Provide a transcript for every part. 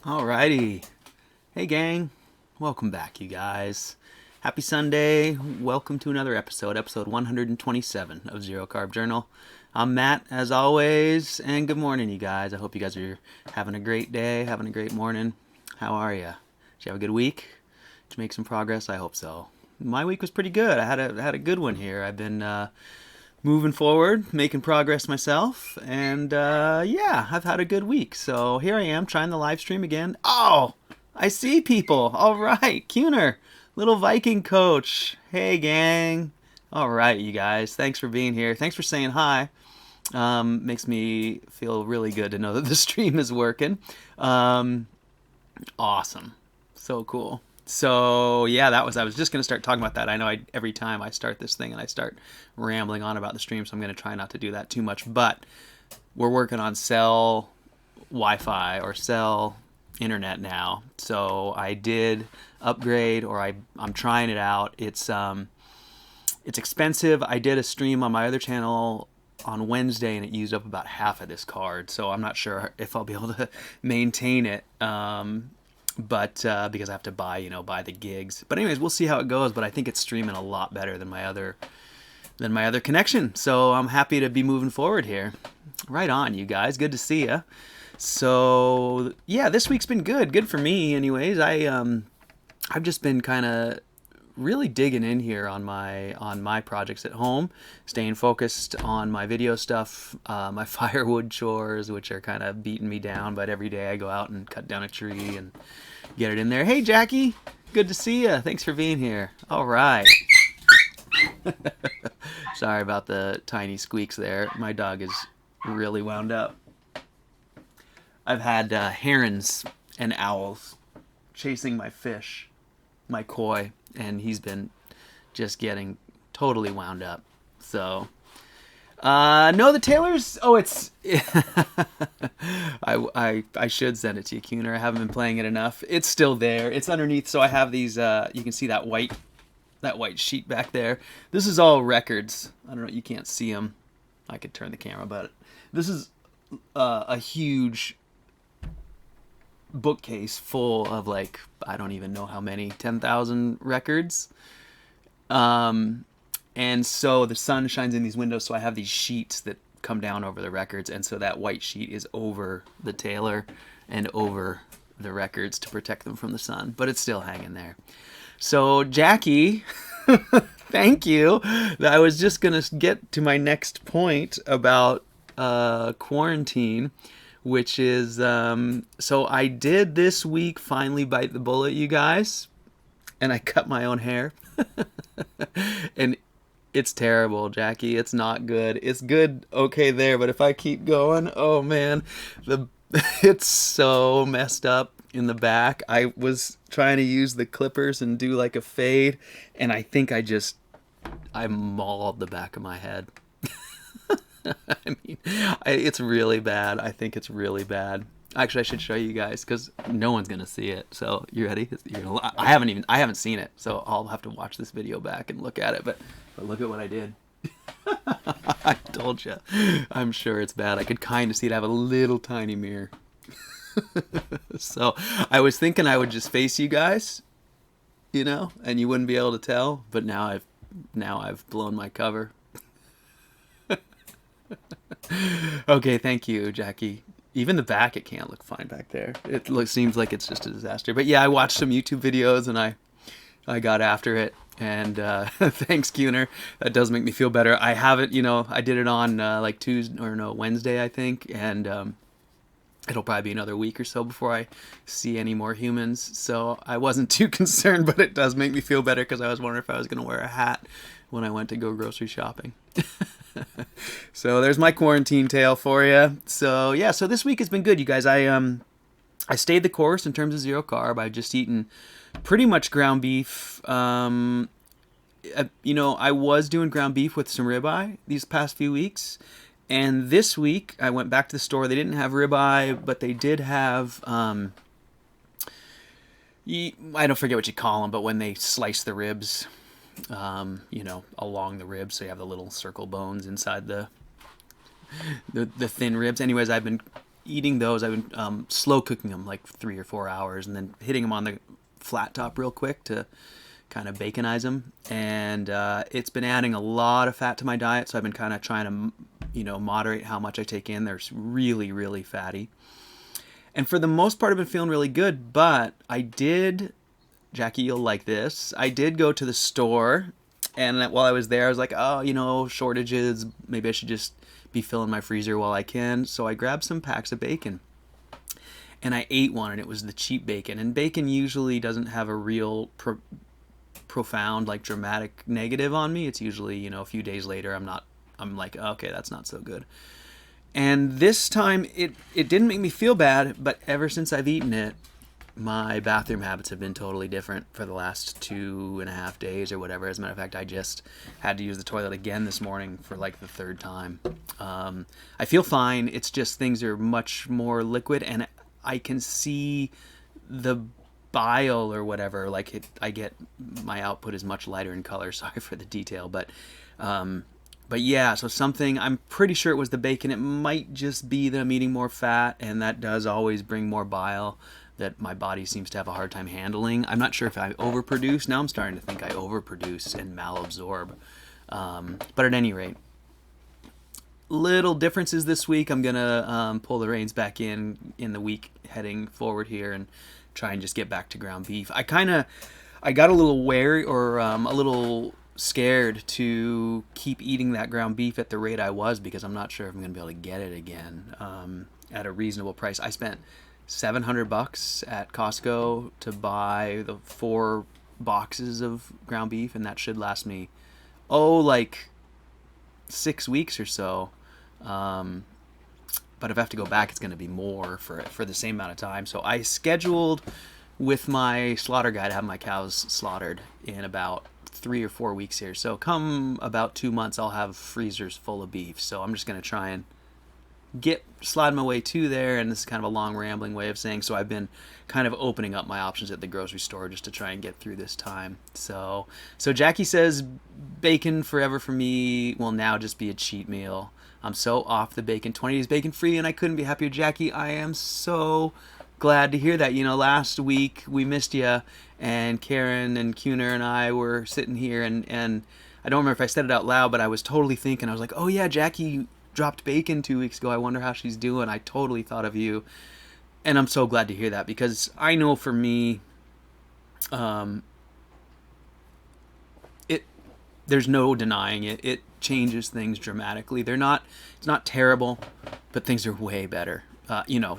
Alrighty. Hey gang. Welcome back, you guys. Happy Sunday. Welcome to another episode 127 of Zero Carb Journal. I'm Matt, as always, and good morning, you guys. I hope you guys are having a great day, having a great morning. How are you? Did you have a good week? Did you make some progress? I hope so. My week was pretty good. I had a good one here. I've been moving forward, making progress myself, and yeah, I've had a good week. So here I am trying the live stream again. Oh, I see people. All right, Cuner, little Viking coach. Hey, gang. All right, you guys. Thanks for being here. Thanks for saying hi. Makes me feel really good to know that the stream is working. Awesome. So cool. So yeah, I was just gonna start talking about that. I know every time I start this thing and I start rambling on about the stream, so I'm gonna try not to do that too much. But we're working on cell Wi-Fi or cell internet now. So I did upgrade, or I'm trying it out. It's expensive. I did a stream on my other channel on Wednesday and it used up about half of this card, so I'm not sure if I'll be able to maintain it. But because I have to buy the gigs. But anyways, we'll see how it goes. But I think it's streaming a lot better than my other connection. So I'm happy to be moving forward here. Right on, you guys. Good to see you. So yeah, this week's been good for me. Anyways, I've just been kind of really digging in here on my projects at home, staying focused on my video stuff, my firewood chores, which are kind of beating me down, but every day I go out and cut down a tree and get it in there. Hey Jackie, good to see you. Thanks for being here. All right. Sorry about the tiny squeaks there. My dog is really wound up. I've had herons and owls chasing my fish, my koi, and he's been just getting totally wound up. So no, the Taylors. Oh, it's I should send it to you, Cuner. I haven't been playing it enough. It's still there. It's underneath. So I have these you can see that white sheet back there. This is all records. I don't know, you can't see them. I could turn the camera, but this is a huge bookcase full of, like, I don't even know how many, 10,000 records. And so the sun shines in these windows, so I have these sheets that come down over the records, and so that white sheet is over the Taylor and over the records to protect them from the sun, but it's still hanging there. So Jackie, thank you. I was just gonna get to my next point about quarantine, which is so I did this week finally bite the bullet, you guys, and I cut my own hair. And it's terrible, Jackie. It's not good. It's good, okay, there, but if I keep going, oh man, it's so messed up in the back. I was trying to use the clippers and do like a fade, and I think I mauled the back of my head. I mean, it's really bad. I think it's really bad. Actually, I should show you guys because no one's gonna see it. So you ready? I haven't seen it, so I'll have to watch this video back and look at it. But look at what I did. I told you. I'm sure it's bad. I could kind of see it. I have a little tiny mirror. So I was thinking I would just face you guys, and you wouldn't be able to tell. But now I've blown my cover. Okay, thank you, Jackie. Even the back, it can't look fine back there. Seems like it's just a disaster. But yeah, I watched some YouTube videos and I got after it. And thanks, Cuner. That does make me feel better. I have it, I did it on like Wednesday, I think. And it'll probably be another week or so before I see any more humans. So I wasn't too concerned, but it does make me feel better because I was wondering if I was going to wear a hat when I went to go grocery shopping. So there's my quarantine tale for you. So yeah, so this week has been good, you guys. I stayed the course in terms of zero carb. I've just eaten pretty much ground beef. I was doing ground beef with some ribeye these past few weeks. And this week I went back to the store. They didn't have ribeye, but they did have I don't forget what you call them, but when they slice the ribs, along the ribs, so you have the little circle bones inside the thin ribs. Anyways, I've been eating those. I've been slow cooking them like 3 or 4 hours, and then hitting them on the flat top real quick to kind of baconize them. And it's been adding a lot of fat to my diet, so I've been kind of trying to, moderate how much I take in. They're really, really fatty. And for the most part, I've been feeling really good, but I did, Jackie, you'll like this, I did go to the store, and while I was there, I was like, oh, shortages, maybe I should just be filling my freezer while I can. So I grabbed some packs of bacon, and I ate one, and it was the cheap bacon. And bacon usually doesn't have a real profound, like, dramatic negative on me. It's usually, a few days later, I'm like, okay, that's not so good. And this time, it didn't make me feel bad, but ever since I've eaten it, my bathroom habits have been totally different for the last 2.5 days or whatever. As a matter of fact, I just had to use the toilet again this morning for like the third time. I feel fine. It's just things are much more liquid, and I can see the bile or whatever. Like I get my output is much lighter in color. Sorry for the detail, but yeah, so something, I'm pretty sure it was the bacon. It might just be that I'm eating more fat, and that does always bring more bile that my body seems to have a hard time handling. I'm not sure if I overproduce. Now I'm starting to think I overproduce and malabsorb. But at any rate, little differences this week. I'm going to pull the reins back in the week heading forward here and try and just get back to ground beef. I got a little wary or a little scared to keep eating that ground beef at the rate I was, because I'm not sure if I'm going to be able to get it again at a reasonable price. I spent $700 at Costco to buy the 4 boxes of ground beef, and that should last me like 6 weeks or so. But if I have to go back, it's going to be more for the same amount of time. So I scheduled with my slaughter guy to have my cows slaughtered in about 3 or 4 weeks here. So come about 2 months, I'll have freezers full of beef. So I'm just going to try and slide my way to there, and this is kind of a long rambling way of saying, so I've been kind of opening up my options at the grocery store just to try and get through this time. So Jackie says bacon forever for me will now just be a cheat meal. I'm so off the bacon, 20 days bacon free, and I couldn't be happier. Jackie, I am so glad to hear that. Last week we missed you, and Karen and Cuner and I were sitting here, and I don't remember if I said it out loud, but I was totally thinking, I was like, oh yeah, Jackie dropped bacon 2 weeks ago. I wonder how she's doing. I totally thought of you. And I'm so glad to hear that, because I know for me, there's no denying it. It changes things dramatically. It's not terrible, but things are way better.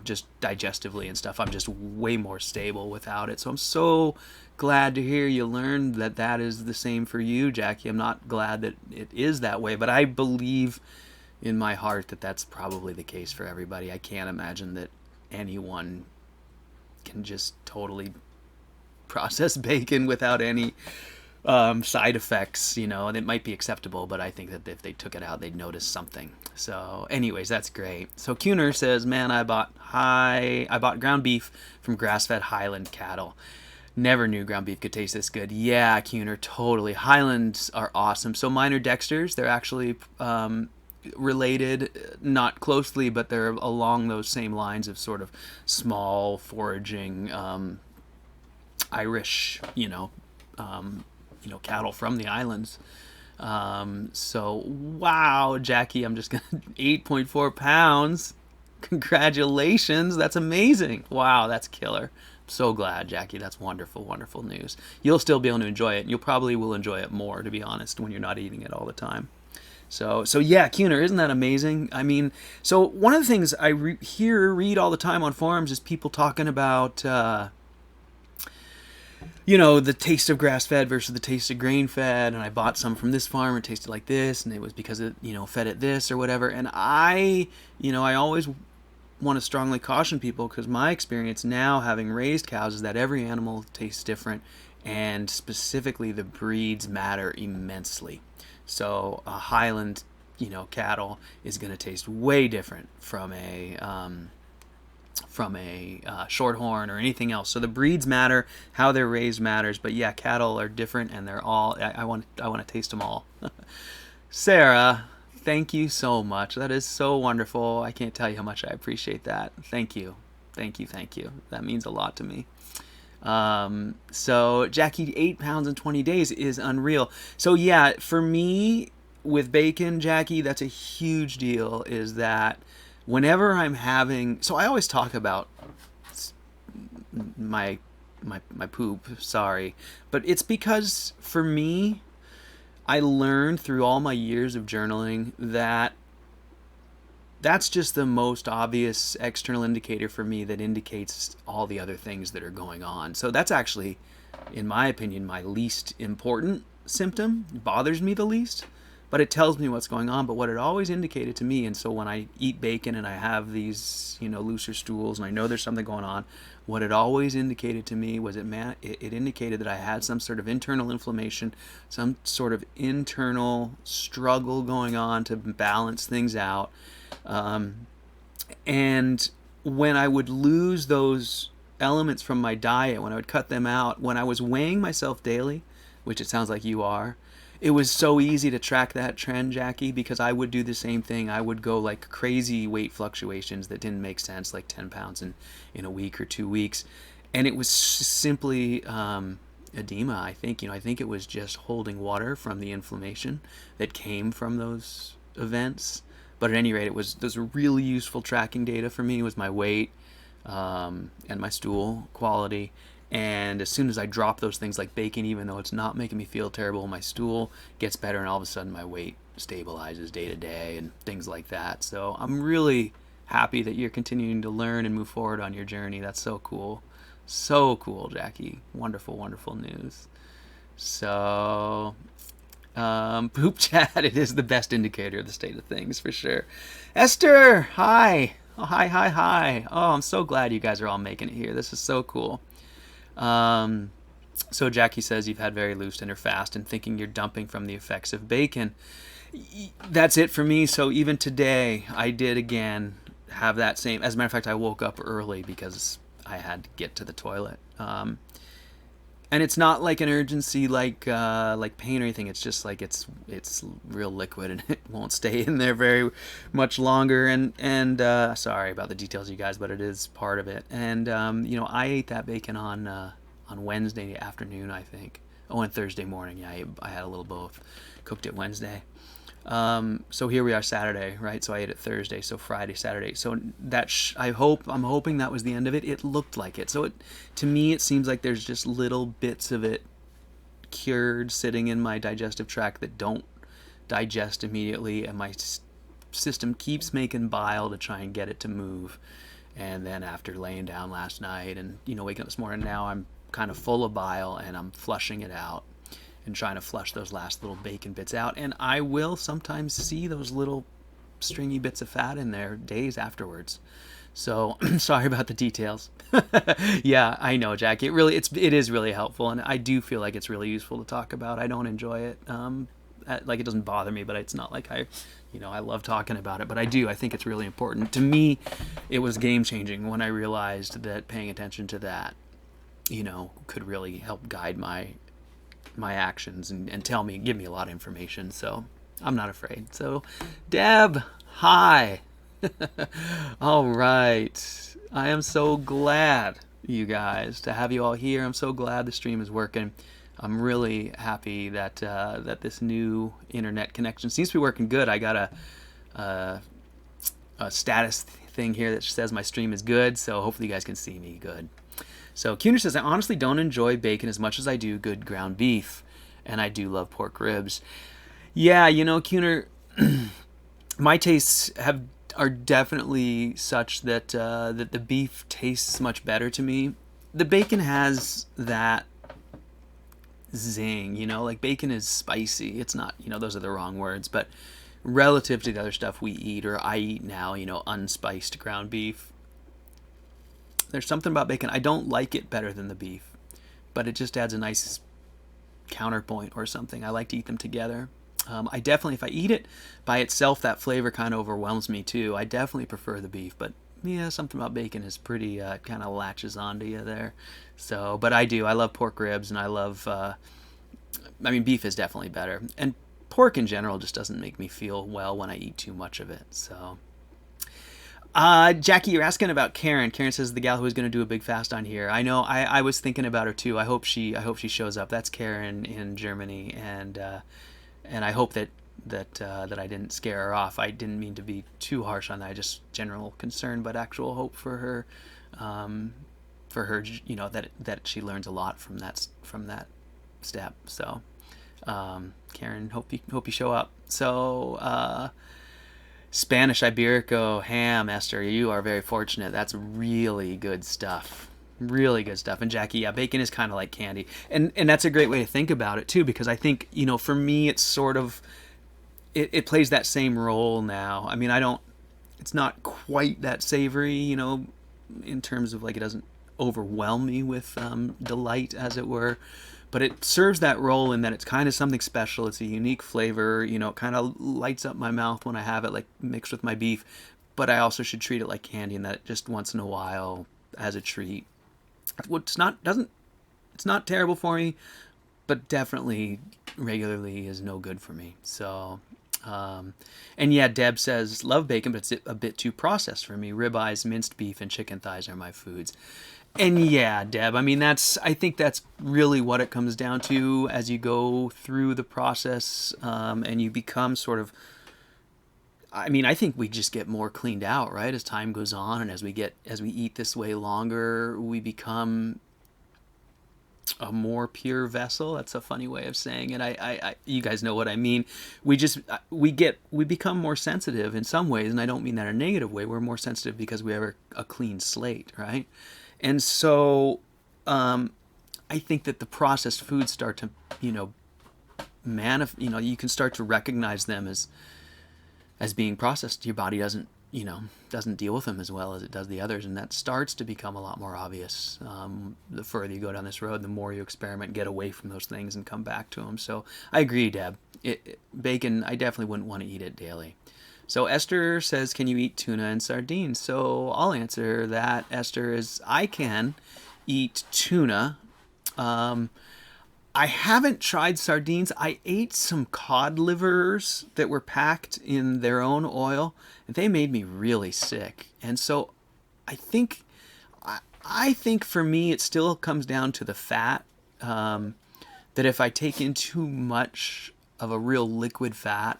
Just digestively and stuff. I'm just way more stable without it. So I'm so glad to hear you learned that is the same for you, Jackie. I'm not glad that it is that way, but I believe in my heart that that's probably the case for everybody. I can't imagine that anyone can just totally process bacon without any side effects. It might be acceptable, but I think that if they took it out, they'd notice something. So anyways, that's great. So Cuner says, man, I bought ground beef from grass-fed Highland cattle. Never knew ground beef could taste this good. Yeah, Cuner, totally. Highlands are awesome. So mine are Dexter's. They're actually related, not closely, but they're along those same lines of sort of small foraging Irish, cattle from the islands. So wow, Jackie, I'm just gonna 8.4 pounds. Congratulations, that's amazing. Wow, that's killer. I'm so glad, Jackie. That's wonderful, wonderful news. You'll still be able to enjoy it, and you'll probably will enjoy it more, to be honest, when you're not eating it all the time. So yeah, Cuner, isn't that amazing? I mean, so one of the things I read all the time on forums is people talking about, the taste of grass-fed versus the taste of grain-fed, and I bought some from this farm, it tasted like this, and it was because it, fed it this or whatever. And I always want to strongly caution people, because my experience now, having raised cows, is that every animal tastes different, and specifically the breeds matter immensely. So a Highland, cattle is going to taste way different from a shorthorn or anything else. So the breeds matter, how they're raised matters. But yeah, cattle are different, and they're all. I want to taste them all. Sarah, Thank you so much. That is so wonderful. I can't tell you how much I appreciate that. Thank you. Thank you. Thank you. That means a lot to me. So Jackie, 8 pounds in 20 days is unreal. So yeah, for me with bacon, Jackie, that's a huge deal. Is that whenever I'm having, so I always talk about my my poop. Sorry, but it's because for me, I learned through all my years of journaling that that's just the most obvious external indicator for me that indicates all the other things that are going on. So that's actually, in my opinion, my least important symptom. It bothers me the least, but it tells me what's going on. But what it always indicated to me, and so when I eat bacon and I have these, looser stools and I know there's something going on, what it always indicated to me was it indicated that I had some sort of internal inflammation, some sort of internal struggle going on to balance things out. And when I would lose those elements from my diet, when I would cut them out, when I was weighing myself daily, which it sounds like you are, it was so easy to track that trend, Jackie, because I would do the same thing. I would go like crazy weight fluctuations that didn't make sense, like 10 pounds in a week or 2 weeks. And it was simply edema, I think. I think it was just holding water from the inflammation that came from those events. But at any rate, those were really useful tracking data for me. It was my weight and my stool quality. And as soon as I drop those things like bacon, even though it's not making me feel terrible, my stool gets better, and all of a sudden my weight stabilizes day to day and things like that. So I'm really happy that you're continuing to learn and move forward on your journey. That's so cool. So cool, Jackie. Wonderful, wonderful news. So, poop chat, it is the best indicator of the state of things for sure. Esther, hi. Oh, hi. Oh, I'm so glad you guys are all making it here. This is so cool. So Jackie says you've had very loose interfast and thinking you're dumping from the effects of bacon. That's it for me. So even today, I did again have that same. As a matter of fact, I woke up early because I had to get to the toilet. And it's not like an urgency like pain or anything. It's just like it's real liquid and it won't stay in there very much longer. And sorry about the details, you guys, but it is part of it. And I ate that bacon on Wednesday afternoon, I think. Oh, and Thursday morning. Yeah, I had a little both. Cooked it Wednesday. So here we are Saturday, right? So I ate it Thursday, so Friday, Saturday. So that I'm hoping that was the end of it. It looked like it. So to me, it seems like there's just little bits of it cured sitting in my digestive tract that don't digest immediately, and my system keeps making bile to try and get it to move. And then after laying down last night and waking up this morning, now I'm kind of full of bile and I'm flushing it out and trying to flush those last little bacon bits out. And I will sometimes see those little stringy bits of fat in there days afterwards. So sorry about the details. Yeah, I know, Jack. It is really helpful, and I do feel like it's really useful to talk about. I don't enjoy it. Like it doesn't bother me, but it's not like I love talking about it. But I do. I think it's really important. To me, it was game changing when I realized that paying attention to that, could really help guide my actions and give me a lot of information. So I'm not afraid. So Deb, hi. All right. I am so glad, you guys, to have you all here. I'm so glad the stream is working. I'm really happy that this new internet connection seems to be working good. I got a status thing here that says my stream is good, so hopefully you guys can see me good. So Cuner says, I honestly don't enjoy bacon as much as I do good ground beef, and I do love pork ribs. Yeah, Cuner, my tastes are definitely such that that the beef tastes much better to me. The bacon has that zing, like bacon is spicy. It's not, those are the wrong words, but relative to the other stuff we eat or I eat now, unspiced ground beef, there's something about bacon. I don't like it better than the beef, but it just adds a nice counterpoint or something. I like to eat them together. I definitely, if I eat it by itself, that flavor kind of overwhelms me too. I definitely prefer the beef, but yeah, something about bacon is pretty, kind of latches onto you there. So, but I love pork ribs, and I love, beef is definitely better. And pork in general just doesn't make me feel well when I eat too much of it. So, Jackie, you're asking about Karen. Karen says the gal who is going to do a big fast on here. I know. I was thinking about her too. I hope she shows up. That's Karen in Germany, and I hope that I didn't scare her off. I didn't mean to be too harsh on that. Just general concern, but actual hope for her. That she learns a lot from that step. So, Karen, hope you show up. So, Spanish Iberico ham, Esther, you are very fortunate. That's really good stuff. Really good stuff. And Jackie, yeah, bacon is kind of like candy. And that's a great way to think about it too, because I think, for me, it's sort of, it plays that same role now. I mean, it's not quite that savory, in terms of like, it doesn't overwhelm me with delight, as it were. But it serves that role in that it's kind of something special. It's a unique flavor. It kind of lights up my mouth when I have it, like mixed with my beef. But I also should treat it like candy, and that just once in a while as a treat. It's not terrible for me, but definitely regularly is no good for me. So, and yeah, Deb says love bacon, but it's a bit too processed for me. Ribeyes, minced beef, and chicken thighs are my foods. And yeah, Deb, I mean, I think that's really what it comes down to as you go through the process, and you become sort of, I mean, I think we just get more cleaned out, right? As time goes on, and as we eat this way longer, we become a more pure vessel. That's a funny way of saying it. I you guys know what I mean. We become more sensitive in some ways, and I don't mean that in a negative way. We're more sensitive because we have a clean slate, right? And so, I think that the processed foods start to, you can start to recognize them as being processed. Your body doesn't deal with them as well as it does the others, and that starts to become a lot more obvious. The further you go down this road, the more you experiment, get away from those things, and come back to them. So I agree, Deb. Bacon, I definitely wouldn't want to eat it daily. So Esther says, can you eat tuna and sardines? So I'll answer that, Esther, is I can eat tuna. I haven't tried sardines. I ate some cod livers that were packed in their own oil, and they made me really sick. And so I think for me, it still comes down to the fat, that if I take in too much of a real liquid fat,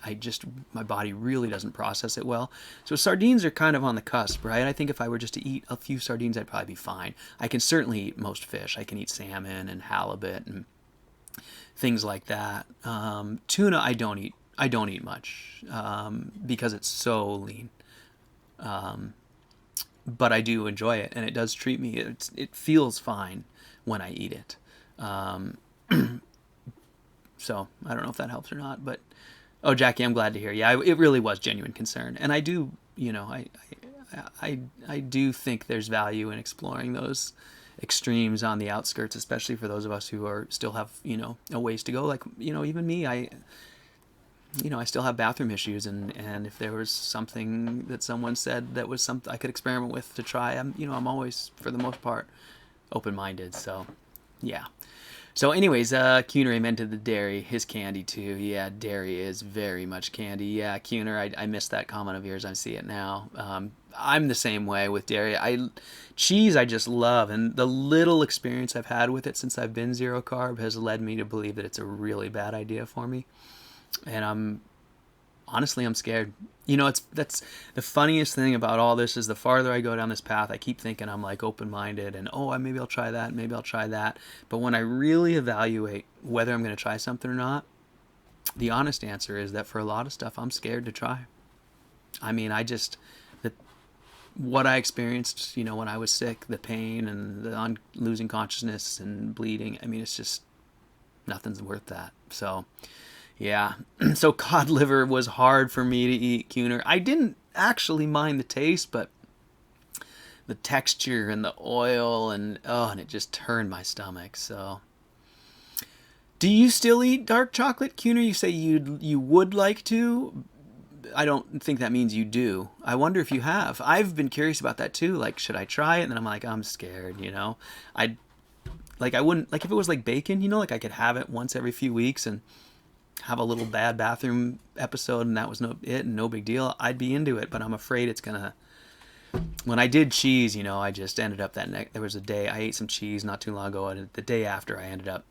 my body really doesn't process it well. So sardines are kind of on the cusp, right? I think if I were just to eat a few sardines, I'd probably be fine. I can certainly eat most fish. I can eat salmon and halibut and things like that. Tuna, I don't eat much, because it's so lean. But I do enjoy it, and it does treat me. It feels fine when I eat it. So I don't know if that helps or not, but Jackie, I'm glad to hear. Yeah, it really was genuine concern, and I do, I do think there's value in exploring those extremes on the outskirts, especially for those of us who still have a ways to go. Like even me, I still have bathroom issues, and if there was something that someone said that was something I could experiment with to try, I'm always, for the most part, open-minded. So yeah. So anyways, Cuner amended the dairy, his candy too. Yeah, dairy is very much candy. Yeah, Cuner, I missed that comment of yours. I see it now. I'm the same way with dairy. Cheese I just love, and the little experience I've had with it since I've been zero carb has led me to believe that it's a really bad idea for me. And I'm scared. That's the funniest thing about all this is the farther I go down this path, I keep thinking I'm like open-minded and maybe I'll try that, maybe I'll try that. But when I really evaluate whether I'm going to try something or not, the honest answer is that for a lot of stuff, I'm scared to try. I mean, what I experienced, when I was sick, the pain and the losing consciousness and bleeding, I mean, it's just, nothing's worth that. So, yeah. So cod liver was hard for me to eat, Cuner. I didn't actually mind the taste, but the texture and the oil and it just turned my stomach. So, do you still eat dark chocolate, Cuner? You say you would like to. I don't think that means you do. I wonder if you have. I've been curious about that too. Like, should I try it? And then I'm like, I'm scared. I wouldn't, like if it was like bacon, like I could have it once every few weeks and have a little bad bathroom episode and that was no big deal, I'd be into it. But I'm afraid it's gonna. When I did cheese, I just ended up there was a day I ate some cheese not too long ago, and the day after I ended up.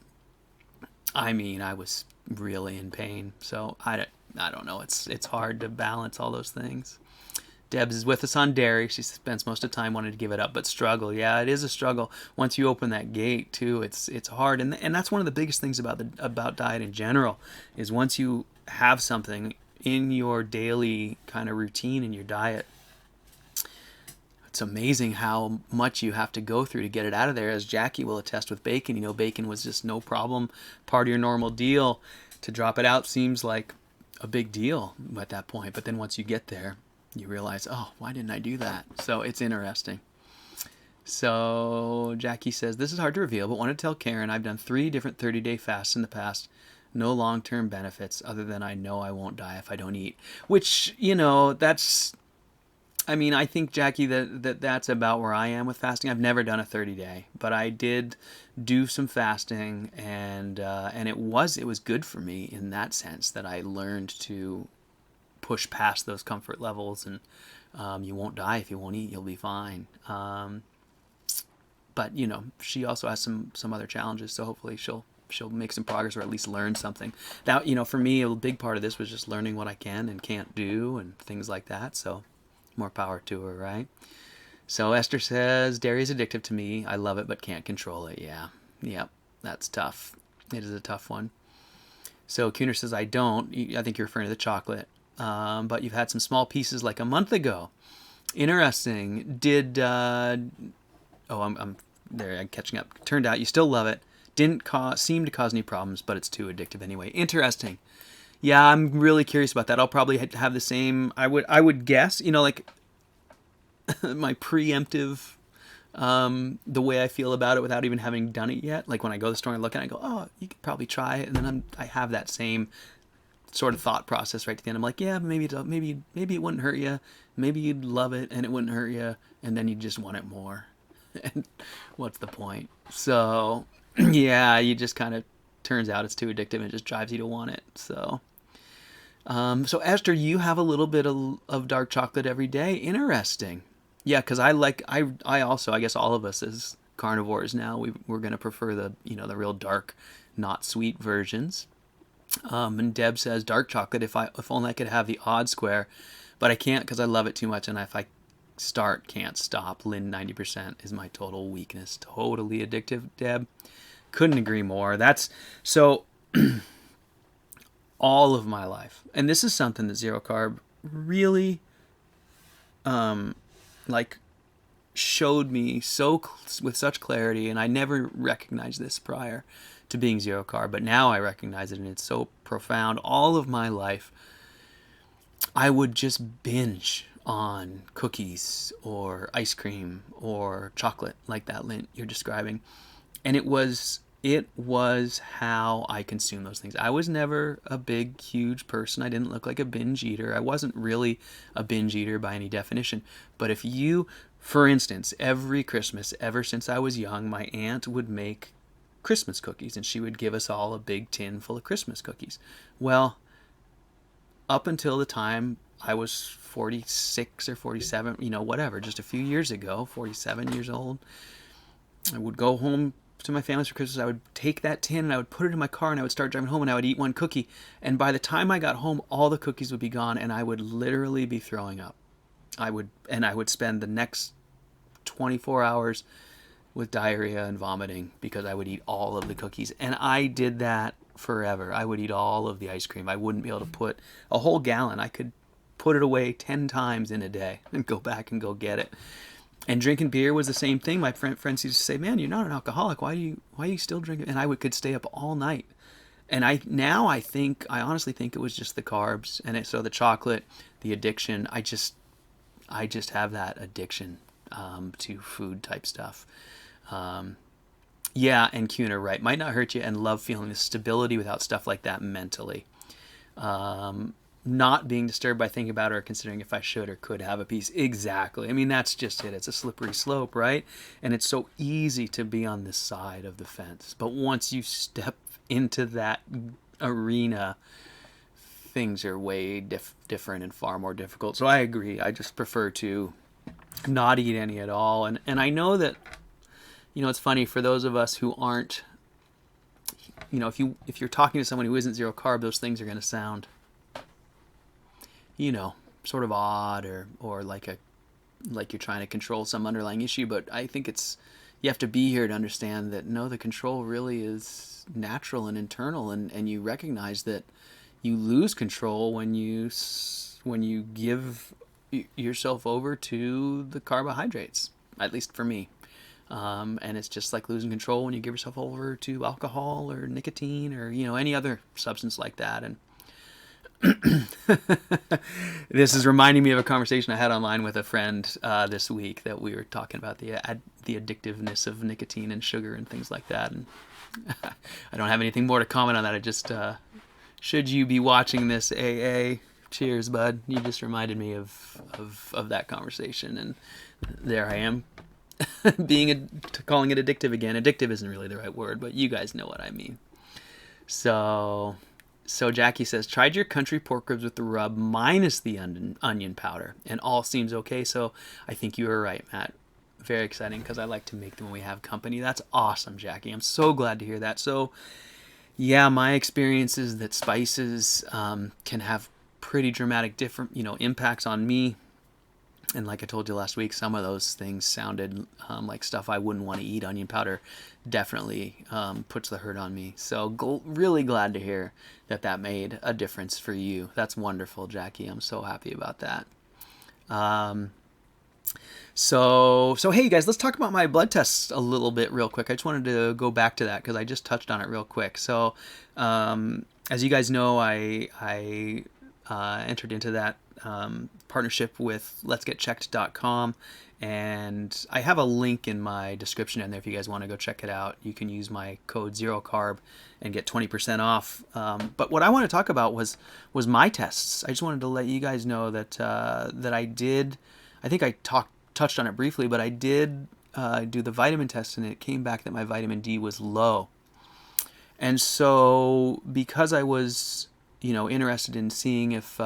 I was really in pain. So I don't know. It's hard to balance all those things. Debs is with us on dairy. She spends most of the time wanting to give it up, but struggle. Yeah, it is a struggle. Once you open that gate too, it's hard, and that's one of the biggest things about diet in general is once you have something in your daily kind of routine in your diet, it's amazing how much you have to go through to get it out of there. As Jackie will attest with bacon, bacon was just no problem, part of your normal deal. To drop it out seems like a big deal at that point, but then once you get there, you realize, oh, why didn't I do that? So it's interesting. So Jackie says, this is hard to reveal, but want to tell Karen I've done 3 different 30-day fasts in the past. No long-term benefits other than I know I won't die if I don't eat. Which, that's... I think, Jackie, that's about where I am with fasting. I've never done a 30-day, but I did do some fasting, and it was good for me in that sense that I learned to push past those comfort levels, and you won't die if you won't eat. You'll be fine. But she also has some other challenges, so hopefully she'll make some progress or at least learn something. That for me, a big part of this was just learning what I can and can't do and things like that. So more power to her, right? So Esther says, dairy is addictive to me. I love it but can't control it. Yep, that's tough. It is a tough one. So Kuhner says, I don't. I think you're referring to the chocolate. But you've had some small pieces like a month ago. Interesting. Did I'm there. I'm catching up. Turned out you still love it. Didn't seem to cause any problems, but it's too addictive anyway. Interesting. Yeah, I'm really curious about that. I'll probably have the same. I would guess. Like my preemptive, the way I feel about it without even having done it yet. Like when I go to the store and look and I go, oh, you could probably try it, and then I have that same sort of thought process right to the end. I'm like, yeah, maybe it wouldn't hurt you. Maybe you'd love it and it wouldn't hurt you, and then you just want it more. And what's the point? So, yeah, you just kind of turns out it's too addictive and it just drives you to want it. So, so Esther, you have a little bit of dark chocolate every day. Interesting. Yeah, because I also, I guess all of us as carnivores now, we're going to prefer the real dark, not sweet versions. And Deb says, dark chocolate, if only I could have the odd square, but I can't because I love it too much, and if I start, can't stop. Lynn, 90% is my total weakness. Totally addictive, Deb. Couldn't agree more. That's so all of my life. And this is something that Zero Carb really showed me with such clarity, and I never recognized this prior to being Zero Carb, but now I recognize it, and it's so profound. All of my life, I would just binge on cookies or ice cream or chocolate, like that, Lynn, you're describing. And it was how I consume those things. I was never a big, huge person. I didn't look like a binge eater. I wasn't really a binge eater by any definition. But if you, for instance, every Christmas, ever since I was young, my aunt would make Christmas cookies, and she would give us all a big tin full of Christmas cookies. Well, up until the time I was 46 or 47, whatever, just a few years ago, 47 years old, I would go home to my family's for Christmas. I would take that tin and I would put it in my car, and I would start driving home, and I would eat one cookie. And by the time I got home, all the cookies would be gone, and I would literally be throwing up. I would spend the next 24 hours with diarrhea and vomiting because I would eat all of the cookies. And I did that forever. I would eat all of the ice cream. I wouldn't be able to put a whole gallon. I could put it away 10 times in a day and go back and go get it. And drinking beer was the same thing. My friends used to say, man, you're not an alcoholic. Why are you still drinking? And I could stay up all night. And I honestly think it was just the carbs. And so the chocolate, the addiction, I just have that addiction to food type stuff. Yeah, and Kuhner, right, might not hurt you, and love feeling the stability without stuff like that mentally. Not being disturbed by thinking about it or considering if I should or could have a piece. Exactly. I mean, that's just it. It's a slippery slope, right? And it's so easy to be on this side of the fence. But once you step into that arena, things are way different and far more difficult. So I agree. I just prefer to not eat any at all. And I know that, it's funny for those of us who aren't, if you're talking to someone who isn't zero carb, those things are going to sound, sort of odd or like you're trying to control some underlying issue. But I think you have to be here to understand that no, the control really is natural and internal, and you recognize that you lose control when you give yourself over to the carbohydrates, at least for me. And it's just like losing control when you give yourself over to alcohol or nicotine or, any other substance like that. And this is reminding me of a conversation I had online with a friend this week, that we were talking about the addictiveness of nicotine and sugar and things like that. And I don't have anything more to comment on that. I just, should you be watching this, AA, cheers, bud. You just reminded me of that conversation, and there I am, calling it addictive again. Addictive isn't really the right word, but you guys know what I mean. So Jackie says, tried your country pork ribs with the rub minus the onion powder, and all seems okay. So I think you were right, Matt. Very exciting, because I like to make them when we have company. That's awesome, Jackie. I'm so glad to hear that. So yeah, my experience is that spices can have pretty dramatic different impacts on me. And like I told you last week, some of those things sounded like stuff I wouldn't want to eat. Onion powder definitely puts the hurt on me. So really glad to hear that made a difference for you. That's wonderful, Jackie. I'm so happy about that. So hey, you guys, let's talk about my blood tests a little bit real quick. I just wanted to go back to that because I just touched on it real quick. So as you guys know, I entered into that partnership with letsgetchecked.com, and I have a link in my description in there if you guys want to go check it out. You can use my code 0carb and get 20% off. But what I want to talk about was my tests. I just wanted to let you guys know that I did. I think I touched on it briefly, but I did do the vitamin test, and it came back that my vitamin D was low. And so because I was interested in seeing if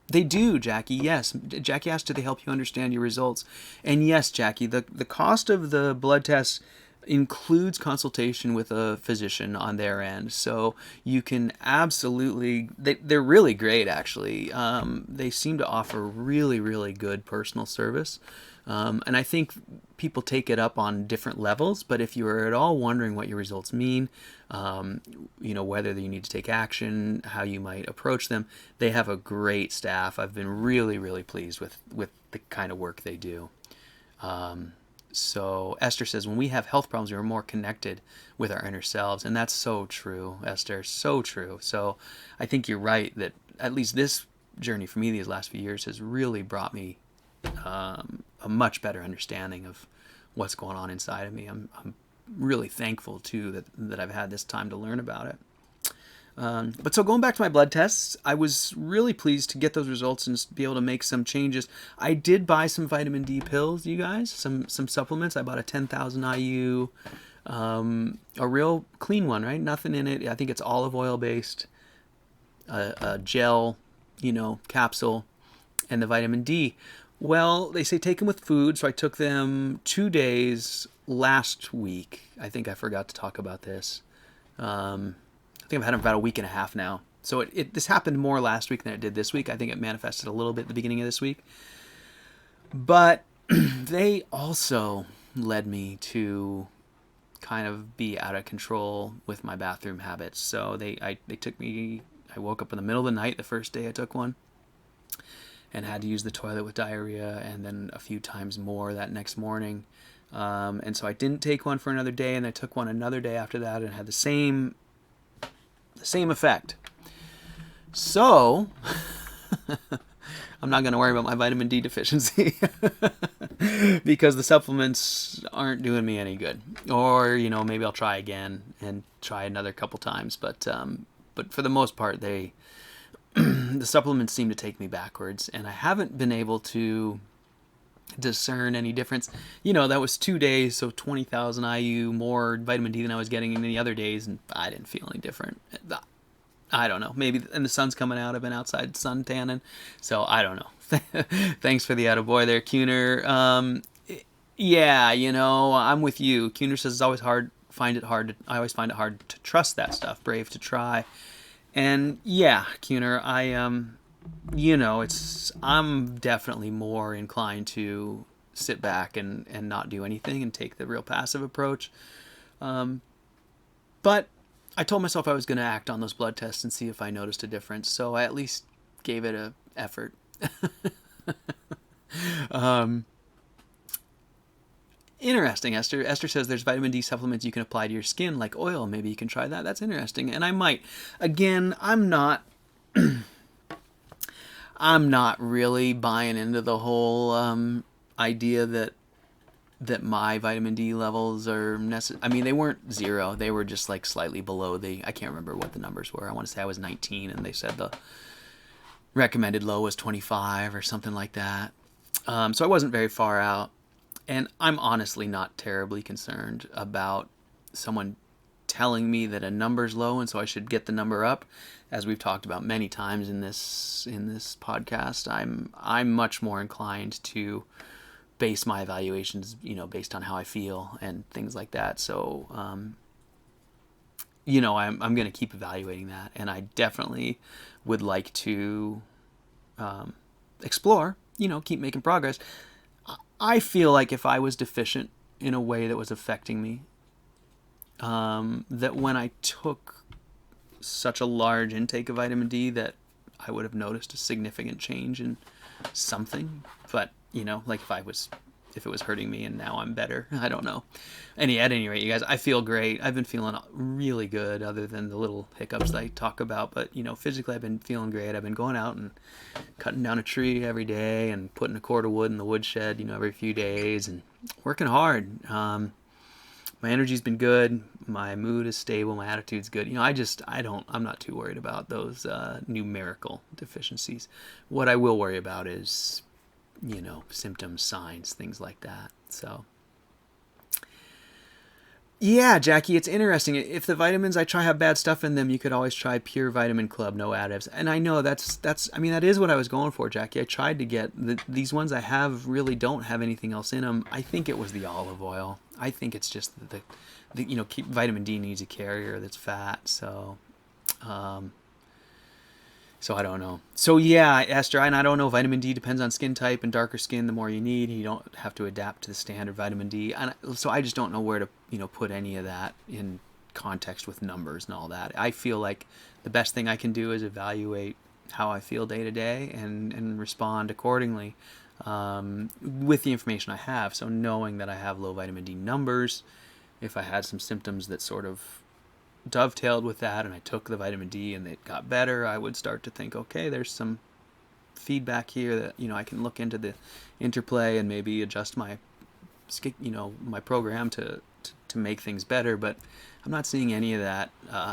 they do, Jackie. Yes, Jackie asked, do they help you understand your results? And yes, Jackie, the cost of the blood test includes consultation with a physician on their end. So you can absolutely, they're really great, actually. They seem to offer really, really good personal service. And I think people take it up on different levels, but if you are at all wondering what your results mean, whether you need to take action, how you might approach them, they have a great staff. I've been really, really pleased with the kind of work they do. So Esther says, when we have health problems, we're more connected with our inner selves. And that's so true, Esther, so true. So I think you're right that at least this journey for me these last few years has really brought me a much better understanding of what's going on inside of me. I'm really thankful too that I've had this time to learn about it. But so going back to my blood tests, I was really pleased to get those results and be able to make some changes. I did buy some vitamin D pills, you guys, some supplements. I bought a 10,000 IU, a real clean one, right? Nothing in it. I think it's olive oil based, a gel, capsule, and the vitamin D. Well, they say take them with food, so I took them 2 days last week. I think I forgot to talk about this. I think I've had them about a week and a half now. So this happened more last week than it did this week. I think it manifested a little bit at the beginning of this week. But they also led me to kind of be out of control with my bathroom habits. So they took me, I woke up in the middle of the night the first day I took one, and had to use the toilet with diarrhea, and then a few times more that next morning. And so I didn't take one for another day, and I took one another day after that, and had the same effect. So I'm not going to worry about my vitamin D deficiency because the supplements aren't doing me any good. Or, maybe I'll try again and try another couple times. But for the most part, the supplements seem to take me backwards, and I haven't been able to discern any difference. That was 2 days, so 20,000 IU more vitamin D than I was getting in the other days, and I didn't feel any different. I don't know. Maybe, and the sun's coming out. I've been outside sun tanning, so I don't know. Thanks for the attaboy there, Cuner. Yeah, I'm with you. Cuner says it's always hard. I always find it hard to trust that stuff. Brave to try. And yeah, Cuner, I'm definitely more inclined to sit back and not do anything and take the real passive approach. But I told myself I was going to act on those blood tests and see if I noticed a difference. So I at least gave it a effort. Interesting, Esther. Esther says there's vitamin D supplements you can apply to your skin, like oil. Maybe you can try that. That's interesting. And I might. Again, I'm not really buying into the whole idea that my vitamin D levels are necessary. I mean, they weren't zero. They were just like slightly below I can't remember what the numbers were. I want to say I was 19 and they said the recommended low was 25 or something like that. So I wasn't very far out. And I'm honestly not terribly concerned about someone telling me that a number's low and so I should get the number up. As we've talked about many times in this podcast, I'm much more inclined to base my evaluations, based on how I feel and things like that. So, I'm going to keep evaluating that, and I definitely would like to explore, keep making progress. I feel like if I was deficient in a way that was affecting me, that when I took such a large intake of vitamin D that I would have noticed a significant change in something. But, like if it was hurting me and now I'm better, I don't know. At any rate, you guys, I feel great. I've been feeling really good other than the little hiccups that I talk about. But, physically I've been feeling great. I've been going out and cutting down a tree every day and putting a cord of wood in the woodshed, every few days and working hard. My energy's been good. My mood is stable. My attitude's good. I'm not too worried about those numerical deficiencies. What I will worry about is, symptoms, signs, things like that. So, yeah, Jackie, it's interesting. If the vitamins I try have bad stuff in them, you could always try Pure Vitamin Club, no additives. And I know that is what I was going for, Jackie. I tried to get these ones I have really don't have anything else in them. I think it was the olive oil. I think it's just the vitamin D needs a carrier that's fat. So, so I don't know. So yeah, Esther, and I don't know. Vitamin D depends on skin type, and darker skin, the more you need. You don't have to adapt to the standard vitamin D. And so I just don't know where to, put any of that in context with numbers and all that. I feel like the best thing I can do is evaluate how I feel day to day and respond accordingly with the information I have. So knowing that I have low vitamin D numbers, if I had some symptoms that sort of dovetailed with that and I took the vitamin D and it got better, I would start to think, okay, there's some feedback here that I can look into the interplay and maybe adjust my my program to make things better. But I'm not seeing any of that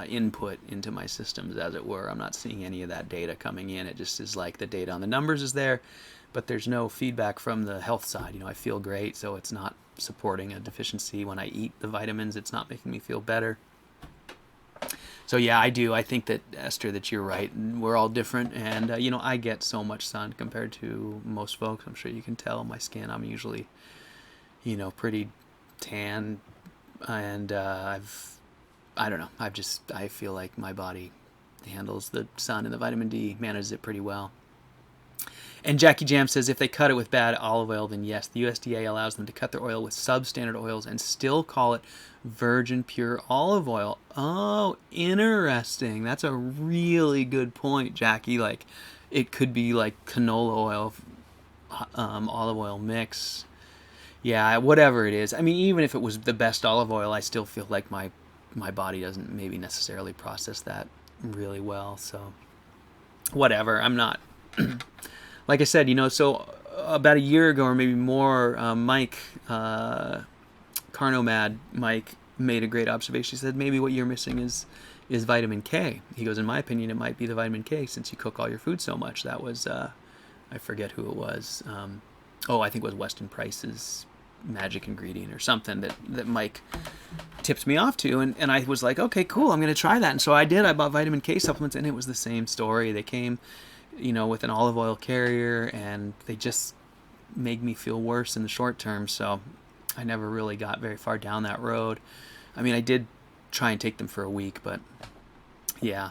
input into my systems, as it were. I'm not seeing any of that data coming in. It just is like the data on the numbers is there, but there's no feedback from the health side. I feel great, so it's not supporting a deficiency. When I eat the vitamins, it's not making me feel better. So yeah, I do. I think that, Esther, that you're right. We're all different, and I get so much sun compared to most folks. I'm sure you can tell my skin. I'm usually, pretty tan, and I don't know. I feel like my body handles the sun and the vitamin D, manages it pretty well. And Jackie Jam says if they cut it with bad olive oil, then yes, the USDA allows them to cut their oil with substandard oils and still call it virgin pure olive oil. Oh, interesting. That's a really good point, Jackie. Like, it could be like canola oil, olive oil mix. Yeah, whatever it is. I mean, even if it was the best olive oil, I still feel like my body doesn't maybe necessarily process that really well. So, whatever. I'm not... Like I said, so about a year ago or maybe more, Mike, Carnomad Mike, made a great observation. He said, maybe what you're missing is vitamin K. He goes, in my opinion, it might be the vitamin K since you cook all your food so much. That was, I forget who it was. I think it was Weston Price's magic ingredient or something that Mike tipped me off to, and I was like, okay, cool, I'm gonna try that. And so I did. I bought vitamin K supplements, and it was the same story. They came, with an olive oil carrier, and they just made me feel worse in the short term. So I never really got very far down that road. I mean, I did try and take them for a week, but yeah.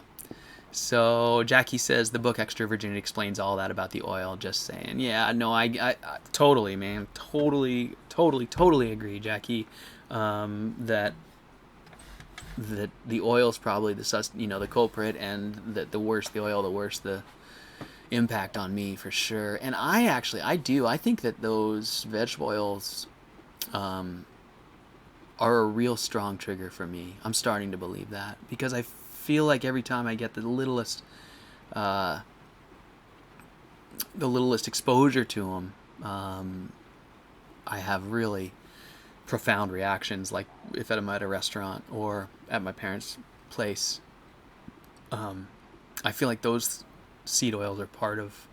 So Jackie says the book Extra Virginity explains all that about the oil. Just saying. Yeah, no, I totally, man, totally agree, Jackie. That the oil is probably the culprit, and that the worse the oil, the worse the impact on me, for sure. And I think that those vegetable oils are a real strong trigger for me. I'm starting to believe that, because I feel like every time I get the littlest exposure to them, I have really profound reactions, like if I'm at a restaurant or at my parents' place. I feel like those seed oils are part of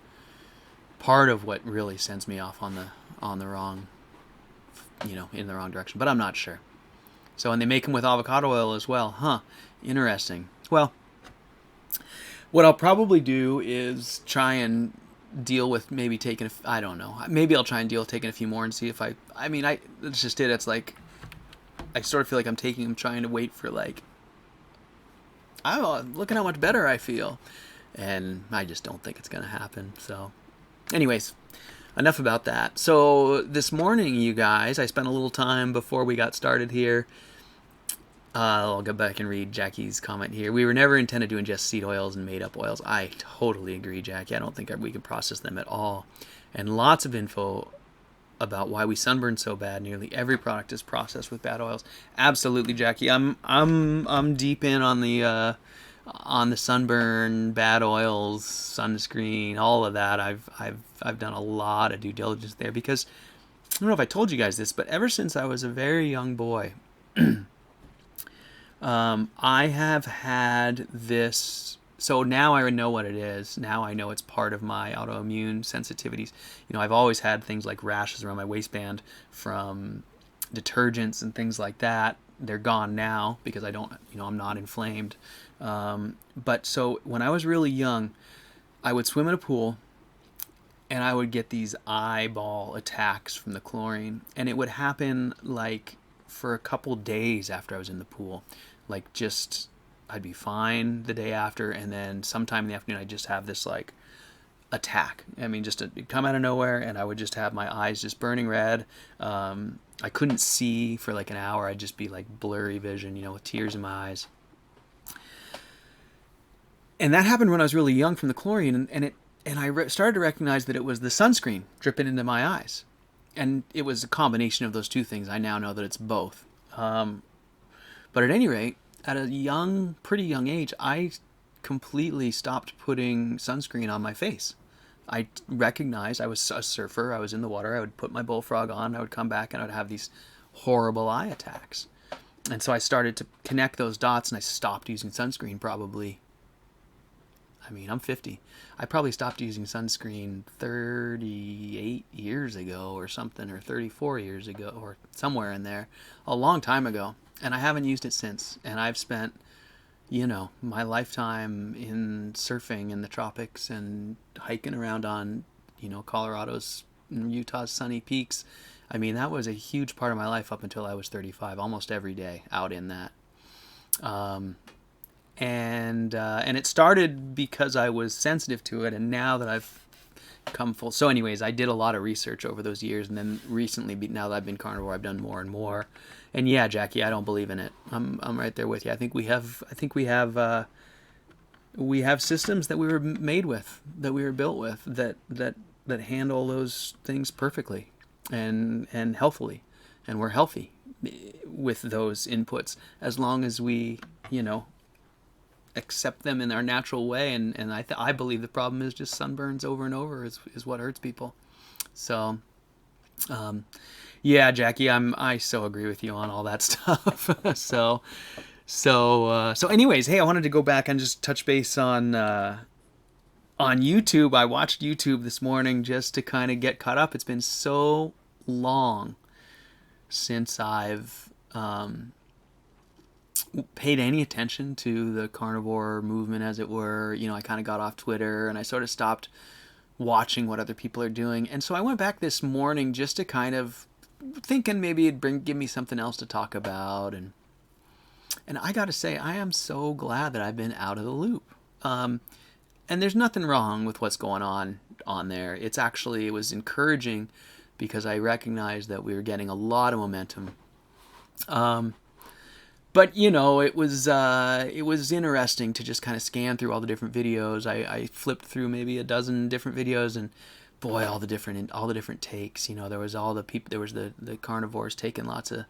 what really sends me off on the wrong, in the wrong direction. But I'm not sure. So, and they make them with avocado oil as well. Huh. Interesting. Well, what I'll probably do is try and deal with maybe taking I don't know. Maybe I'll try and deal with taking a few more and see if that's just it. It's like, I sort of feel like I'm taking them, trying to wait for, like, oh, look at how much better I feel. And I just don't think it's going to happen. So anyways, enough about that. So this morning, you guys, I spent a little time before we got started here. I'll go back and read Jackie's comment here. We were never intended to ingest seed oils and made-up oils. I totally agree, Jackie. I don't think we can process them at all. And lots of info about why we sunburn so bad. Nearly every product is processed with bad oils. Absolutely, Jackie. I'm deep in on the sunburn, bad oils, sunscreen, all of that. I've done a lot of due diligence there, because I don't know if I told you guys this, but ever since I was a very young boy, I have had this. So now I know what it is. Now I know it's part of my autoimmune sensitivities. I've always had things like rashes around my waistband from detergents and things like that. They're gone now because I'm not inflamed. But so when I was really young, I would swim in a pool and I would get these eyeball attacks from the chlorine, and it would happen like for a couple days after I was in the pool. Like, just, I'd be fine the day after, and then sometime in the afternoon I'd just have this like attack. I mean, it'd come out of nowhere, and I would just have my eyes just burning red. I couldn't see for like an hour. I'd just be like blurry vision, with tears in my eyes. And that happened when I was really young from the chlorine, and I started to recognize that it was the sunscreen dripping into my eyes. And it was a combination of those two things. I now know that it's both. But at any rate, at a pretty young age, I completely stopped putting sunscreen on my face. I recognized I was a surfer. I was in the water. I would put my bullfrog on. I would come back and I would have these horrible eye attacks. And so I started to connect those dots, and I stopped using sunscreen probably. I'm 50. I probably stopped using sunscreen 38 years ago or something, or 34 years ago, or somewhere in there, a long time ago. And I haven't used it since. And I've spent, my lifetime in surfing in the tropics and hiking around on, Colorado's and Utah's sunny peaks. That was a huge part of my life up until I was 35, almost every day out in that. And it started because I was sensitive to it, and now that I've come full. So anyways, I did a lot of research over those years, and then recently, now that I've been carnivore, I've done more and more. And yeah, Jackie, I don't believe in it. I'm right there with you. I think we have systems that we were made with, that we were built with, that handle those things perfectly and healthily, and we're healthy with those inputs as long as we, accept them in our natural way. And I believe the problem is just sunburns over and over is what hurts people. So, yeah, Jackie, I so agree with you on all that stuff. So anyways, hey, I wanted to go back and just touch base on YouTube. I watched YouTube this morning just to kind of get caught up. It's been so long since I've paid any attention to the carnivore movement, as it were. You know, I kind of got off Twitter and I sort of stopped watching what other people are doing. And so I went back this morning just to kind of thinking maybe it'd give me something else to talk about. And I got to say, I am so glad that I've been out of the loop. And there's nothing wrong with what's going on there. It was encouraging because I recognized that we were getting a lot of momentum. But you know, it was interesting to just kind of scan through all the different videos. I flipped through maybe a dozen different videos, and boy, all the different takes. You know, there was all the people. There was the carnivores taking lots of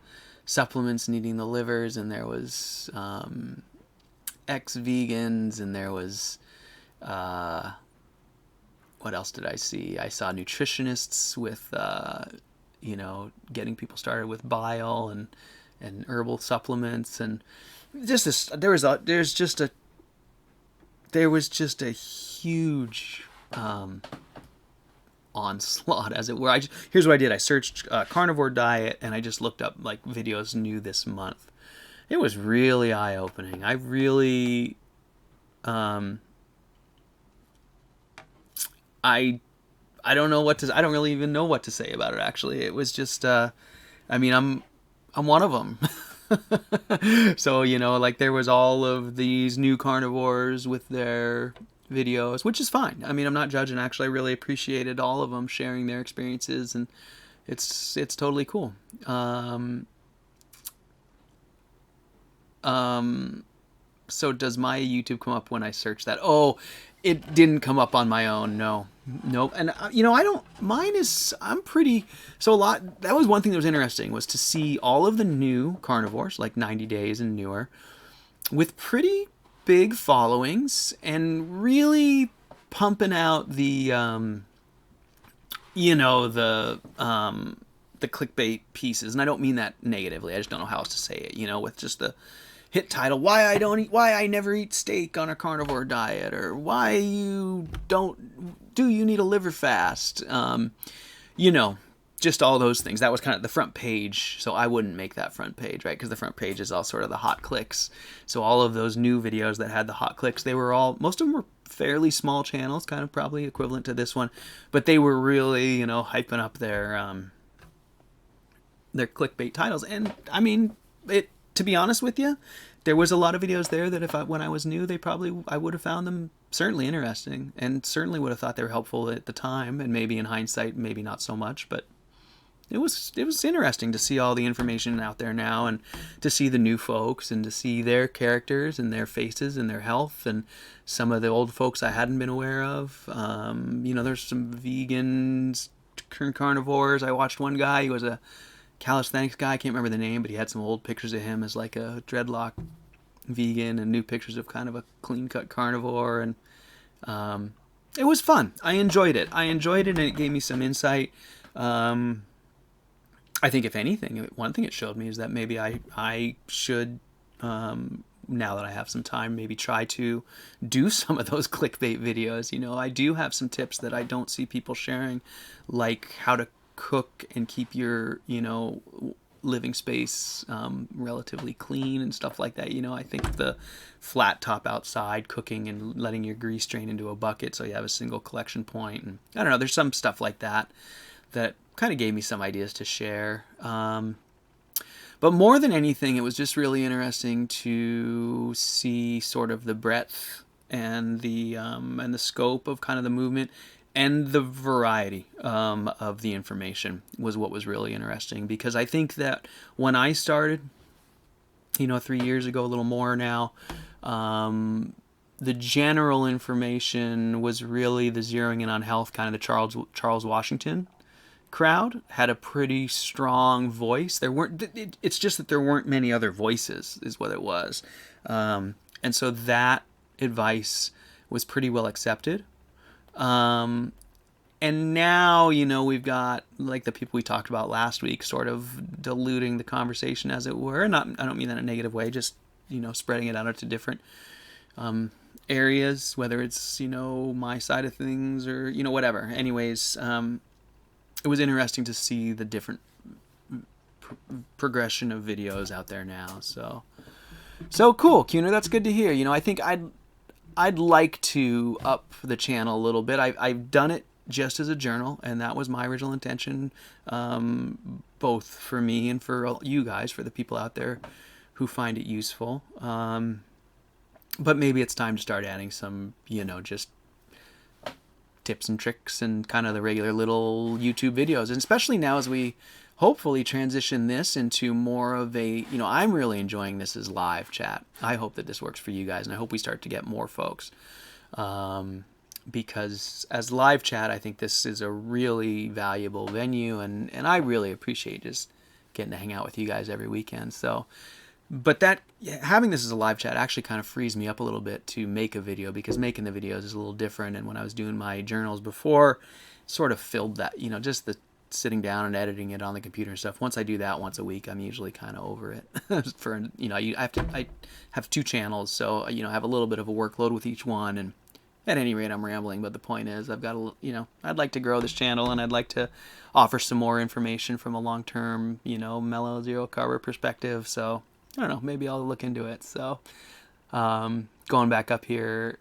supplements and eating the livers, and there was ex-vegans, and there was what else did I see? I saw nutritionists with you know, getting people started with bile and herbal supplements, and just there was just a huge onslaught, as it were. Here's what I did. I searched carnivore diet, and I just looked up like videos new this month. It was really eye-opening. I really I don't know I don't really even know what to say about it, actually. It was just I mean, I'm one of them. So, you know, like, there was all of these new carnivores with their videos, which is fine. I mean, I'm not judging. Actually, I really appreciated all of them sharing their experiences, and it's totally cool. So does my YouTube come up when I search that? Oh, it didn't come up on my own. No. Nope. And you know, I'm pretty, so that was one thing that was interesting, was to see all of the new carnivores, like 90 days and newer, with pretty big followings and really pumping out the you know, the clickbait pieces. And I don't mean that negatively. I just don't know how else to say it, you know, with just the hit title, why I never eat steak on a carnivore diet, or why you need a liver fast, you know, just all those things. That was kind of the front page, so I wouldn't make that front page, right? Because the front page is all sort of the hot clicks. So all of those new videos that had the hot clicks, most of them were fairly small channels, kind of probably equivalent to this one, but they were really, you know, hyping up their clickbait titles. And I mean, to be honest with you, there was a lot of videos there that when I was new, I would have found them certainly interesting, and certainly would have thought they were helpful at the time, and maybe in hindsight, maybe not so much, but it was interesting to see all the information out there now, and to see the new folks, and to see their characters and their faces and their health, and some of the old folks I hadn't been aware of. You know, there's some vegans, carnivores. I watched one guy. He was a calisthenics guy. I can't remember the name, but he had some old pictures of him as like a dreadlock vegan, and new pictures of kind of a clean-cut carnivore, and it was fun. I enjoyed it, and it gave me some insight. I think, if anything, one thing it showed me is that maybe I should, now that I have some time, maybe try to do some of those clickbait videos. You know, I do have some tips that I don't see people sharing, like how to cook and keep your, you know, living space relatively clean and stuff like that. You know, I think the flat top outside cooking and letting your grease drain into a bucket so you have a single collection point, and I don't know, there's some stuff like that kind of gave me some ideas to share. But more than anything, it was just really interesting to see sort of the breadth and the scope of kind of the movement, and the variety of the information was what was really interesting. Because I think that when I started, you know, 3 years ago, a little more now, the general information was really the zeroing in on health, kind of the Charles Washington crowd had a pretty strong voice. It's just that there weren't many other voices, is what it was. And so that advice was pretty well accepted. And now, you know, we've got, like, the people we talked about last week sort of diluting the conversation, as it were. I don't mean that in a negative way, just, you know, spreading it out into different areas, whether it's, you know, my side of things or, you know, whatever. Anyways, it was interesting to see the different progression of videos out there now. So cool, Cuner. That's good to hear. I think I'd like to up the channel a little bit. I've done it just as a journal, and that was my original intention, both for me and for you guys, for the people out there who find it useful. But maybe it's time to start adding some, just tips and tricks and kind of the regular little YouTube videos. And especially now as we hopefully transition this into more of a, I'm really enjoying this as live chat. I hope that this works for you guys, and I hope we start to get more folks. Because as live chat, I think this is a really valuable venue, and I really appreciate just getting to hang out with you guys every weekend. So, but having this as a live chat actually kind of frees me up a little bit to make a video, because making the videos is a little different. And when I was doing my journals before, sort of filled that, just the sitting down and editing it on the computer and stuff. Once I do that once a week, I'm usually kind of over it. I have 2 channels, so I have a little bit of a workload with each one, and at any rate, I'm rambling, but the point is I've got I'd like to grow this channel, and I'd like to offer some more information from a long-term, mellow zero carb perspective. So I don't know, maybe I'll look into it. So going back up here,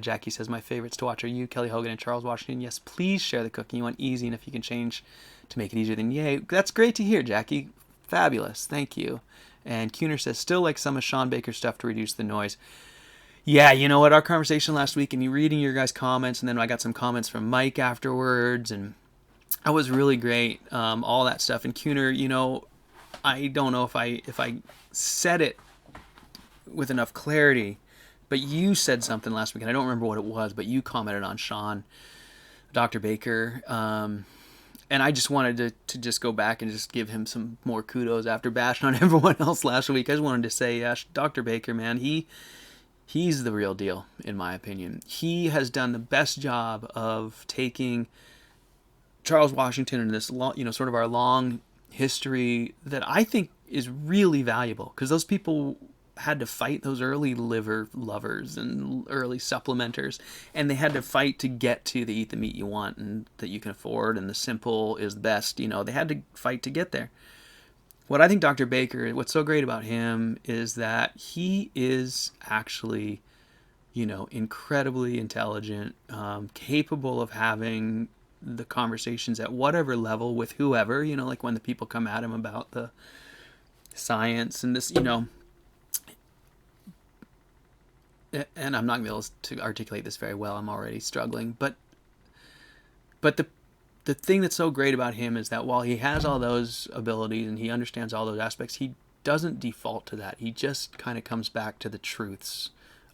Jackie says, my favorites to watch are you, Kelly Hogan, and Charles Washington. Yes, please share the cooking. You want easy, and if you can change to make it easier, then yay. That's great to hear, Jackie. Fabulous. Thank you. And Cuner says, still like some of Sean Baker's stuff to reduce the noise. Yeah, you know what? Our conversation last week, and you reading your guys' comments, and then I got some comments from Mike afterwards, and that was really great. All that stuff. And Cuner, I don't know if I said it with enough clarity, but you said something last week, and I don't remember what it was, but you commented on Sean, Dr. Baker, and I just wanted to just go back and just give him some more kudos after bashing on everyone else last week. I just wanted to say, yeah, Dr. Baker, man, he's the real deal, in my opinion. He has done the best job of taking Charles Washington and this, sort of our long history that I think is really valuable, because those people had to fight, those early liver lovers and early supplementers, and they had to fight to get to the eat the meat you want and that you can afford, and the simple is best. They had to fight to get there. What I think Dr. Baker, what's so great about him is that he is actually, incredibly intelligent, capable of having the conversations at whatever level with whoever, like when the people come at him about the science and this, and I'm not going to be able to articulate this very well. I'm already struggling. But the thing that's so great about him is that while he has all those abilities and he understands all those aspects, he doesn't default to that. He just kind of comes back to the truths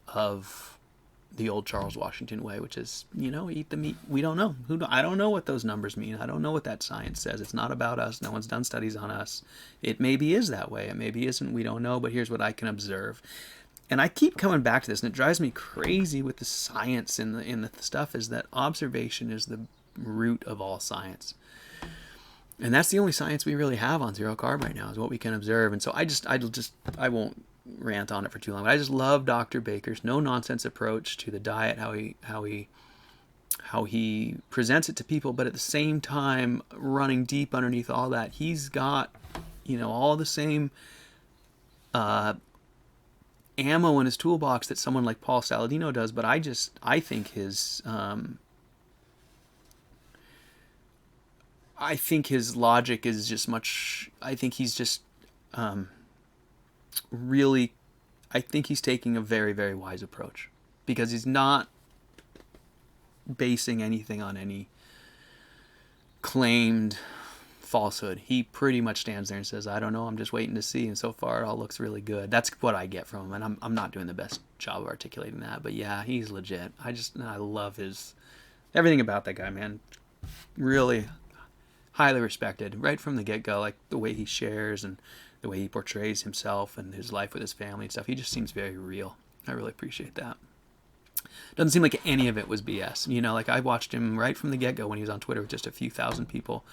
of the old Charles Washington way, which is, eat the meat. We don't know. I don't know what those numbers mean. I don't know what that science says. It's not about us. No one's done studies on us. It maybe is that way. It maybe isn't. We don't know. But here's what I can observe. And I keep coming back to this, and it drives me crazy with the science in the stuff, is that observation is the root of all science. And that's the only science we really have on zero carb right now, is what we can observe. And so I won't rant on it for too long, but I just love Dr. Baker's no nonsense approach to the diet, how he presents it to people, but at the same time running deep underneath all that. He's got, all the same ammo in his toolbox that someone like Paul Saladino does, but I think his logic is just much. I think he's just really. I think he's taking a very, very wise approach, because he's not basing anything on any claimed falsehood. He pretty much stands there and says, I don't know, I'm just waiting to see, and so far it all looks really good. That's what I get from him, and I'm not doing the best job of articulating that, but yeah, he's legit. I love everything about that guy, man. Really highly respected right from the get-go, like the way he shares and the way he portrays himself and his life with his family and stuff. He just seems very real. I really appreciate that. Doesn't seem like any of it was BS. Like I watched him right from the get-go when he was on Twitter with just a few thousand people.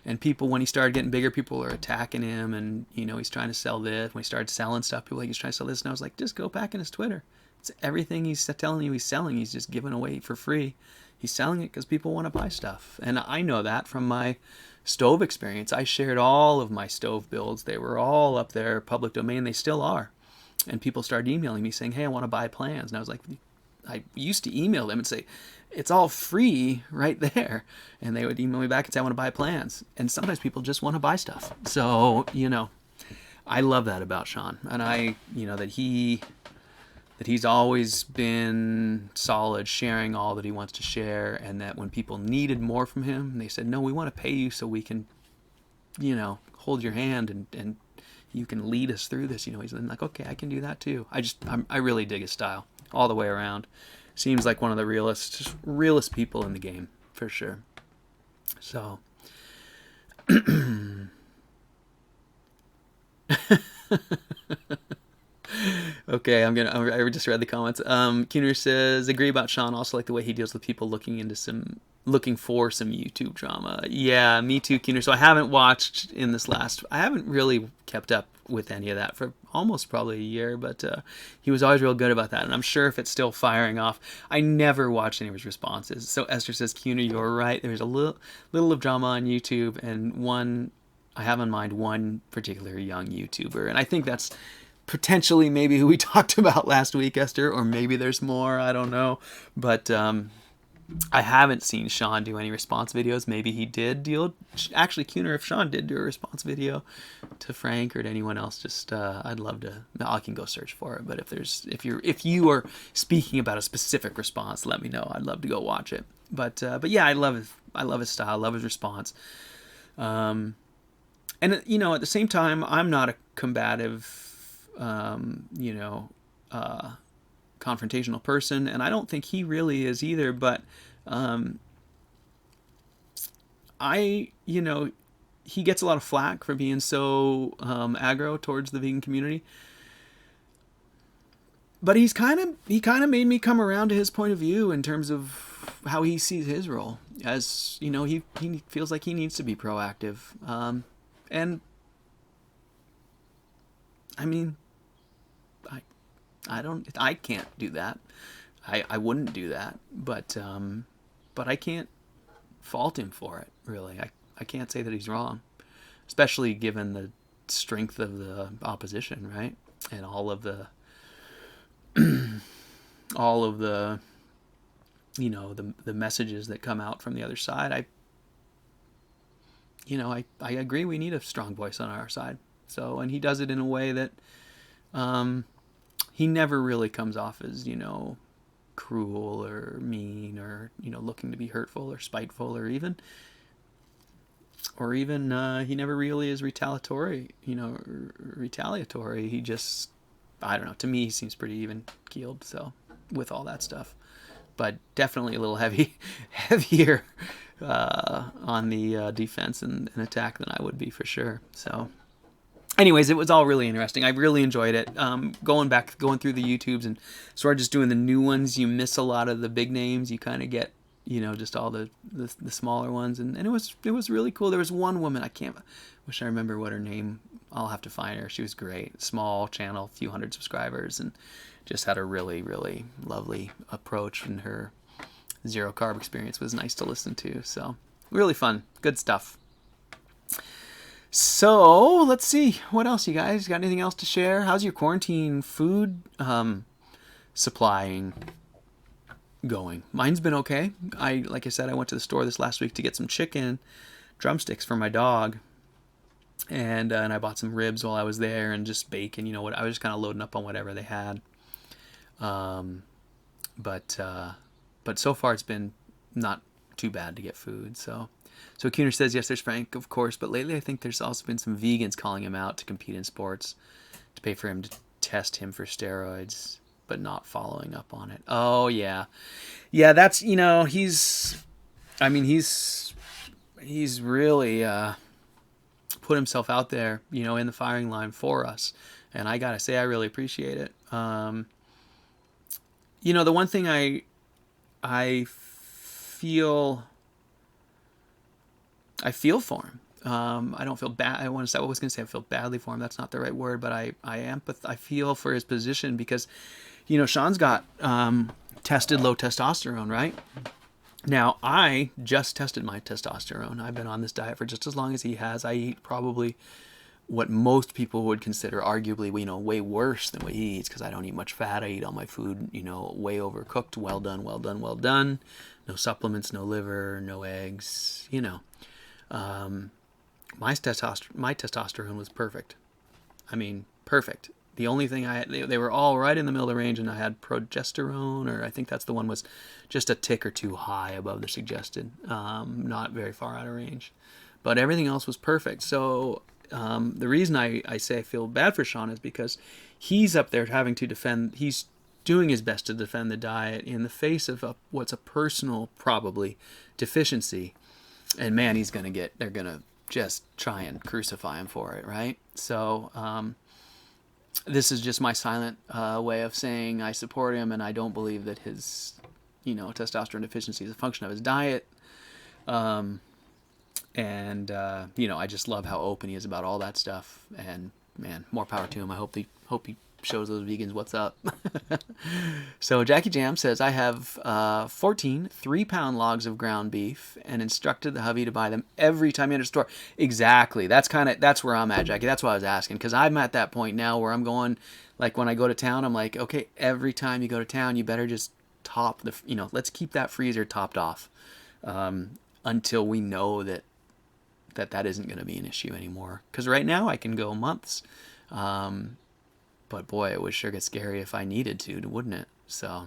And people, when he started getting bigger, people are attacking him, and, he's trying to sell this. When he started selling stuff, people were like, he's trying to sell this. And I was like, just go back in his Twitter. It's everything he's telling you he's selling. He's just giving away for free. He's selling it because people want to buy stuff. And I know that from my stove experience. I shared all of my stove builds. They were all up there, public domain. They still are. And people started emailing me saying, hey, I want to buy plans. And I was like, I used to email them and say, it's all free right there. And they would email me back and say, I want to buy plans. And sometimes people just want to buy stuff. So, I love that about Sean. And that he's always been solid, sharing all that he wants to share. And that when people needed more from him, they said, no, we want to pay you so we can, hold your hand and you can lead us through this. He's like, okay, I can do that too. I really dig his style all the way around. Seems like one of the realest people in the game, for sure. So, okay, I just read the comments. Keener says, agree about Sean. Also like the way he deals with people looking for some YouTube drama. Yeah, me too, Keener. So I haven't watched I haven't really kept up with any of that for almost probably a year, but he was always real good about that. And I'm sure if it's still firing off, I never watched any of his responses. So Esther says, Keener, you're right. There's a little of drama on YouTube, and I have in mind one particular young YouTuber. And I think that's potentially maybe who we talked about last week, Esther, or maybe there's more, I don't know. But I haven't seen Sean do any response videos. Maybe he did actually, Keener, if Sean did do a response video to Frank or to anyone else, just I'd love to. I can go search for it. But if you are speaking about a specific response, let me know. I'd love to go watch it. But yeah, I love his style. I love his response. And at the same time, I'm not a combative, confrontational person, and I don't think he really is either, but he gets a lot of flack for being so aggro towards the vegan community, but he kind of made me come around to his point of view in terms of how he sees his role. As he feels like he needs to be proactive, and I mean, I can't do that. I wouldn't do that, but I can't fault him for it, really. I can't say that he's wrong, especially given the strength of the opposition, right? And all of the the messages that come out from the other side. I agree we need a strong voice on our side. So, and he does it in a way that he never really comes off as, cruel or mean or, looking to be hurtful or spiteful or even he never really is retaliatory. He just, I don't know, to me he seems pretty even keeled, so, with all that stuff. But definitely a little heavier on the defense and attack than I would be, for sure. So anyways, it was all really interesting. I really enjoyed it. Going through the YouTubes and sort of just doing the new ones, you miss a lot of the big names. You kind of get, just all the smaller ones. And it was really cool. There was one woman, wish I remember what her name. I'll have to find her. She was great. Small channel, few hundred subscribers, and just had a really, really lovely approach. And her zero carb experience was nice to listen to. So really fun. Good stuff. So let's see, what else, you guys got? Anything else to share? How's your quarantine food supplying going? Mine's been okay. Like I said, I went to the store this last week to get some chicken drumsticks for my dog, and I bought some ribs while I was there, and just bacon. I was just kind of loading up on whatever they had. But so far it's been not too bad to get food. So Keener says, yes, there's Frank, of course, but lately I think there's also been some vegans calling him out to compete in sports, to pay for him to test him for steroids, but not following up on it. Oh, yeah. Yeah, that's, he's really put himself out there, in the firing line for us. And I gotta say, I really appreciate it. The one thing I feel for him. I don't feel bad. I was going to say I feel badly for him. That's not the right word, but I feel for his position because, Sean's got tested low testosterone, right? Now, I just tested my testosterone. I've been on this diet for just as long as he has. I eat probably what most people would consider arguably, way worse than what he eats, because I don't eat much fat. I eat all my food, way overcooked, well done, well done, well done. No supplements, no liver, no eggs, My testosterone was perfect. I mean, perfect. The only thing they were all right in the middle of the range, and I had progesterone, or I think that's the one, was just a tick or two high above the suggested, not very far out of range. But everything else was perfect. So the reason I say I feel bad for Sean is because he's up there having to defend, he's doing his best to defend the diet in the face of what's a personal, probably, deficiency. And man, they're going to just try and crucify him for it, right? So this is just my silent way of saying I support him, and I don't believe that his, testosterone deficiency is a function of his diet. I just love how open he is about all that stuff. And man, more power to him. I hope he shows those vegans what's up. So Jackie Jam says, I have 14 3-pound logs of ground beef and instructed the hubby to buy them every time you enter the store. Exactly. That's where I'm at, Jackie. That's why I was asking, because I'm at that point now where I'm going, like when I go to town, I'm like, okay, every time you go to town, you better just top let's keep that freezer topped off until we know that isn't going to be an issue anymore. Because right now I can go months. But boy, it would sure get scary if I needed to, wouldn't it? So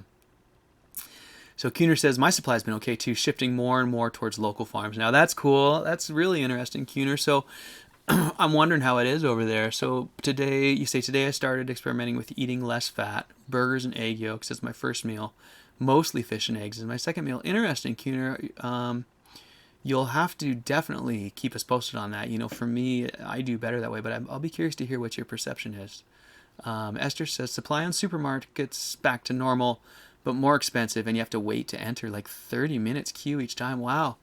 Kuhner says, my supply's been okay too, shifting more and more towards local farms. Now that's cool. That's really interesting, Kuhner. So I'm wondering how it is over there. So today I started experimenting with eating less fat, burgers and egg yolks as my first meal, mostly fish and eggs as my second meal. Interesting, Kuhner. You'll have to definitely keep us posted on that. For me, I do better that way, but I'll be curious to hear what your perception is. Esther says, supply on supermarkets back to normal, but more expensive, and you have to wait to enter, like 30 minutes queue each time. Wow,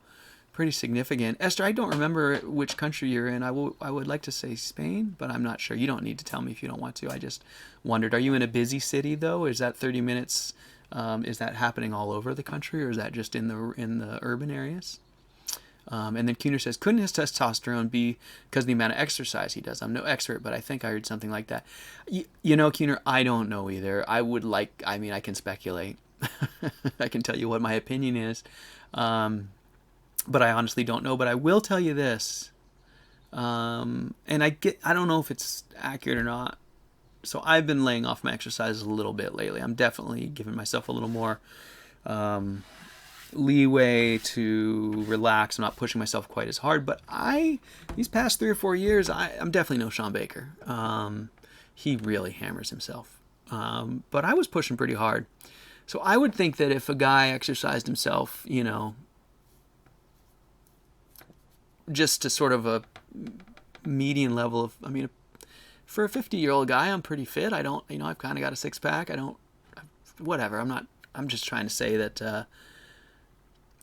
pretty significant. Esther, I don't remember which country you're in. I would like to say Spain, but I'm not sure. You don't need to tell me if you don't want to. I just wondered, are you in a busy city though? Is that 30 minutes? Is that happening all over the country, or is that just in the urban areas? And then Kuhner says, couldn't his testosterone be because of the amount of exercise he does? I'm no expert, but I think I heard something like that. Kuhner, I don't know either. I can speculate. I can tell you what my opinion is. But I honestly don't know. But I will tell you this. And I don't know if it's accurate or not. So I've been laying off my exercises a little bit lately. I'm definitely giving myself a little more leeway to relax. I'm not pushing myself quite as hard, but these past 3 or 4 years, I'm definitely no Sean Baker. He really hammers himself. But I was pushing pretty hard. So I would think that if a guy exercised himself, just to sort of a median level of, for a 50-year-old guy, I'm pretty fit. I don't, I've kind of got a six pack. Whatever. I'm just trying to say that,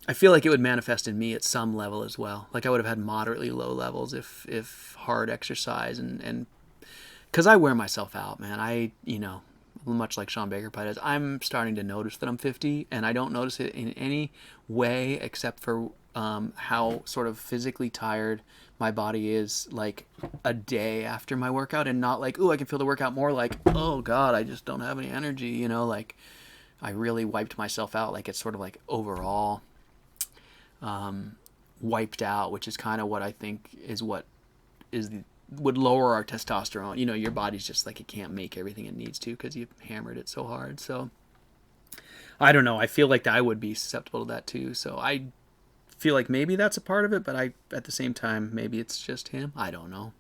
I feel like it would manifest in me at some level as well. Like I would have had moderately low levels if hard exercise and because I wear myself out, man. Much like Sean Baker probably does, I'm starting to notice that I'm 50, and I don't notice it in any way except for how sort of physically tired my body is like a day after my workout, and not like, ooh, I can feel the workout, more like, oh God, I just don't have any energy, like I really wiped myself out. Like it's sort of like overall wiped out, which is kind of what I think would lower our testosterone. Your body's just like, it can't make everything it needs to because you've hammered it so hard. So I don't know. I feel like I would be susceptible to that too. So I feel like maybe that's a part of it, but at the same time, maybe it's just him. I don't know.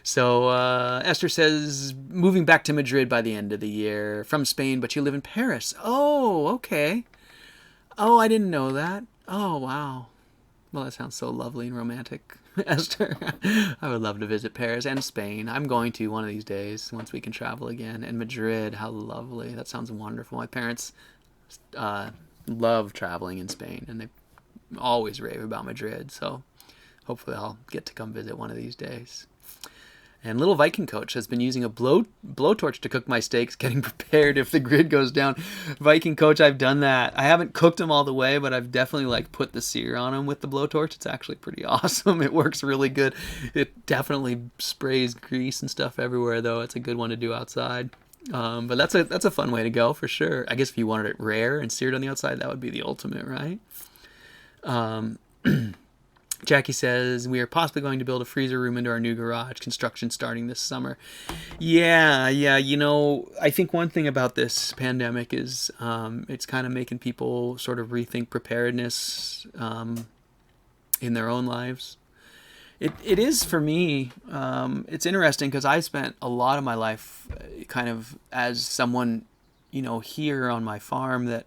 So Esther says, moving back to Madrid by the end of the year from Spain, but you live in Paris. Oh, okay. Oh, I didn't know that. Oh, wow. Well, that sounds so lovely and romantic, Esther. I would love to visit Paris and Spain. I'm going to one of these days once we can travel again. And Madrid, how lovely. That sounds wonderful. My parents love traveling in Spain, and they always rave about Madrid. So hopefully I'll get to come visit one of these days. And little Viking coach has been using a blowtorch to cook my steaks, getting prepared if the grid goes down. Viking coach, I've done that. I haven't cooked them all the way, but I've definitely like put the sear on them with the blowtorch. It's actually pretty awesome. It works really good. It definitely sprays grease and stuff everywhere, though. It's a good one to do outside. But that's a fun way to go for sure. I guess if you wanted it rare and seared on the outside, that would be the ultimate, right? Jackie says, we are possibly going to build a freezer room into our new garage. Construction starting this summer. Yeah. You know, I think one thing about this pandemic is it's kind of making people sort of rethink preparedness in their own lives. It is for me. It's interesting because I spent a lot of my life kind of as someone, you know, here on my farm that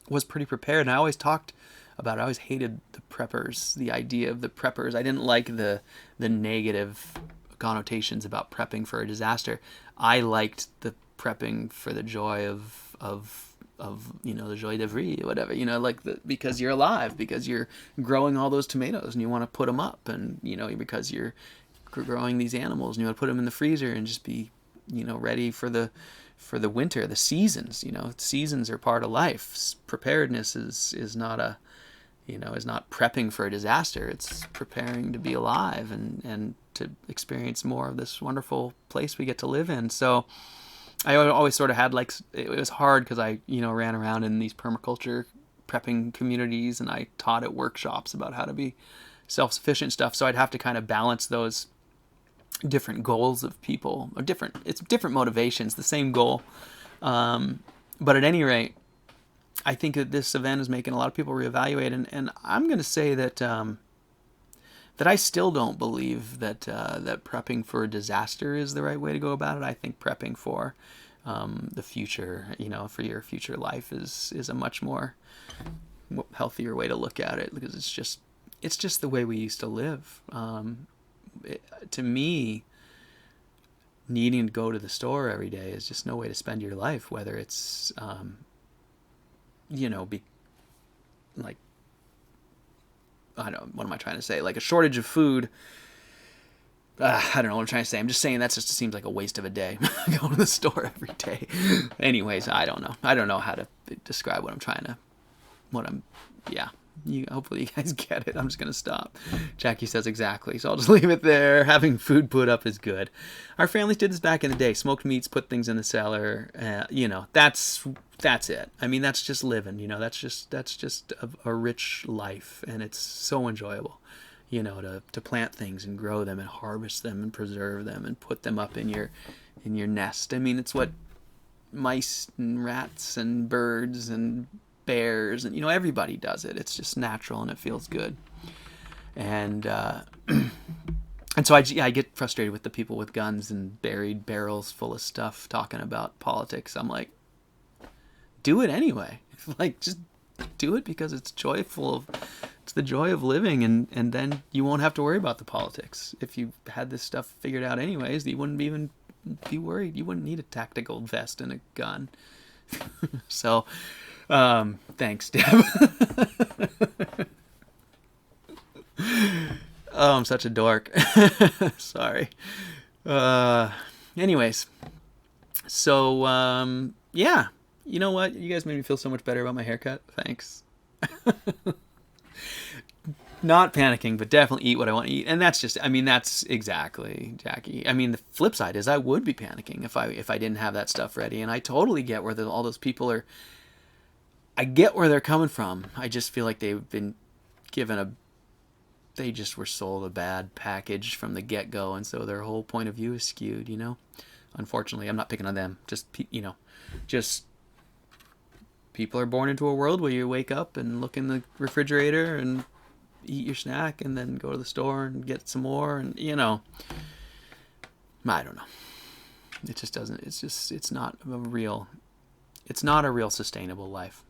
was pretty prepared. And I always talked about it. I always hated the preppers, the idea of the preppers. I didn't like the negative connotations about prepping for a disaster. I liked the prepping for the joy of you know, the joie de vivre, whatever, you know, like because you're alive, because you're growing all those tomatoes and you want to put them up, and you know, because you're growing these animals and you want to put them in the freezer and just be, you know, ready for the winter, the seasons. You know, seasons are part of life. Preparedness is not a, you know, is not prepping for a disaster. It's preparing to be alive and to experience more of this wonderful place we get to live in. So I always sort of had like, it was hard because I, you know, ran around in these permaculture prepping communities and I taught at workshops about how to be self-sufficient stuff. So I'd have to kind of balance those different goals of people, or it's different motivations, the same goal. But at any rate, I think that this event is making a lot of people reevaluate, and I'm going to say that that I still don't believe that that prepping for a disaster is the right way to go about it. I think prepping for the future, you know, for your future life is a much more healthier way to look at it, because it's just the way we used to live. To me, needing to go to the store every day is just no way to spend your life, whether it's you know, like, I don't know, what am I trying to say? Like a shortage of food. I don't know what I'm trying to say. I'm just saying that just seems like a waste of a day, going to the store every day. Anyways, I don't know. I don't know how to describe yeah. Hopefully you guys get it. I'm just going to stop. Jackie says exactly. So I'll just leave it there. Having food put up is good. Our families did this back in the day. Smoked meats, put things in the cellar. You know, that's it. I mean, that's just living, you know, that's just a rich life, and it's so enjoyable, you know, to plant things and grow them and harvest them and preserve them and put them up in your nest. I mean, it's what mice and rats and birds and bears and, you know, everybody does it. It's just natural and it feels good. And and so I get frustrated with the people with guns and buried barrels full of stuff talking about politics. I'm like, do it anyway. Like, just do it because it's joyful. It's the joy of living, and then you won't have to worry about the politics. If you had this stuff figured out anyways, you wouldn't even be worried. You wouldn't need a tactical vest and a gun. So, thanks, Deb. Oh, I'm such a dork. Sorry. Anyways, so yeah. You know what? You guys made me feel so much better about my haircut. Thanks. Not panicking, but definitely eat what I want to eat. And that's just, I mean, that's exactly, Jackie. I mean, the flip side is I would be panicking if I didn't have that stuff ready. And I totally get where all those people are. I get where they're coming from. I just feel like they've been given they just were sold a bad package from the get-go. And so their whole point of view is skewed, you know? Unfortunately, I'm not picking on them. Just people are born into a world where you wake up and look in the refrigerator and eat your snack and then go to the store and get some more, and you know, I don't know. It just doesn't. It's not a real sustainable life.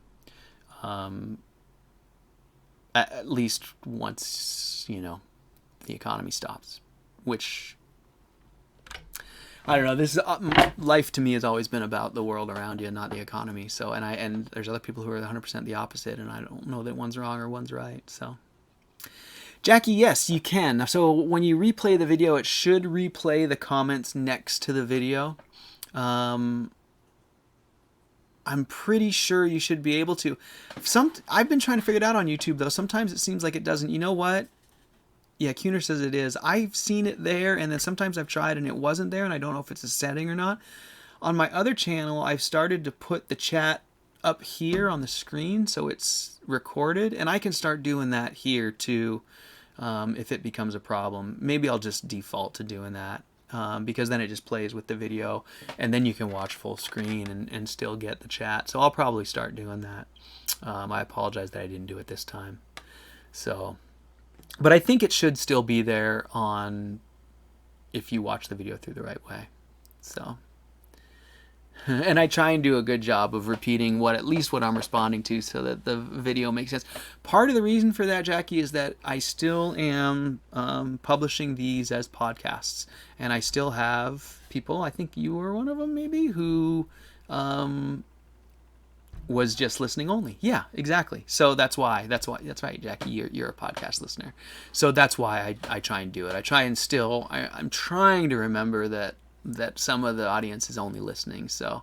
At least once, you know, the economy stops, which I don't know. This is, life to me has always been about the world around you, not the economy. So, and there's other people who are 100% the opposite, and I don't know that one's wrong or one's right. So, Jackie, yes, you can. So when you replay the video, it should replay the comments next to the video. I'm pretty sure you should be able to. I've been trying to figure it out on YouTube, though. Sometimes it seems like it doesn't. You know what? Yeah, Kuner says it is. I've seen it there, and then sometimes I've tried and it wasn't there, and I don't know if it's a setting or not. On my other channel, I've started to put the chat up here on the screen so it's recorded, and I can start doing that here too if it becomes a problem. Maybe I'll just default to doing that because then it just plays with the video, and then you can watch full screen and still get the chat. So I'll probably start doing that. I apologize that I didn't do it this time. So, but I think it should still be there on if you watch the video through the right way. So, and I try and do a good job of repeating at least what I'm responding to so that the video makes sense. Part of the reason for that, Jackie, is that I still am publishing these as podcasts, and I still have people, I think you were one of them maybe, who was just listening only. Yeah, exactly. So that's right, Jackie, you're a podcast listener. So that's why I try and do it. I try and I'm trying to remember that some of the audience is only listening, so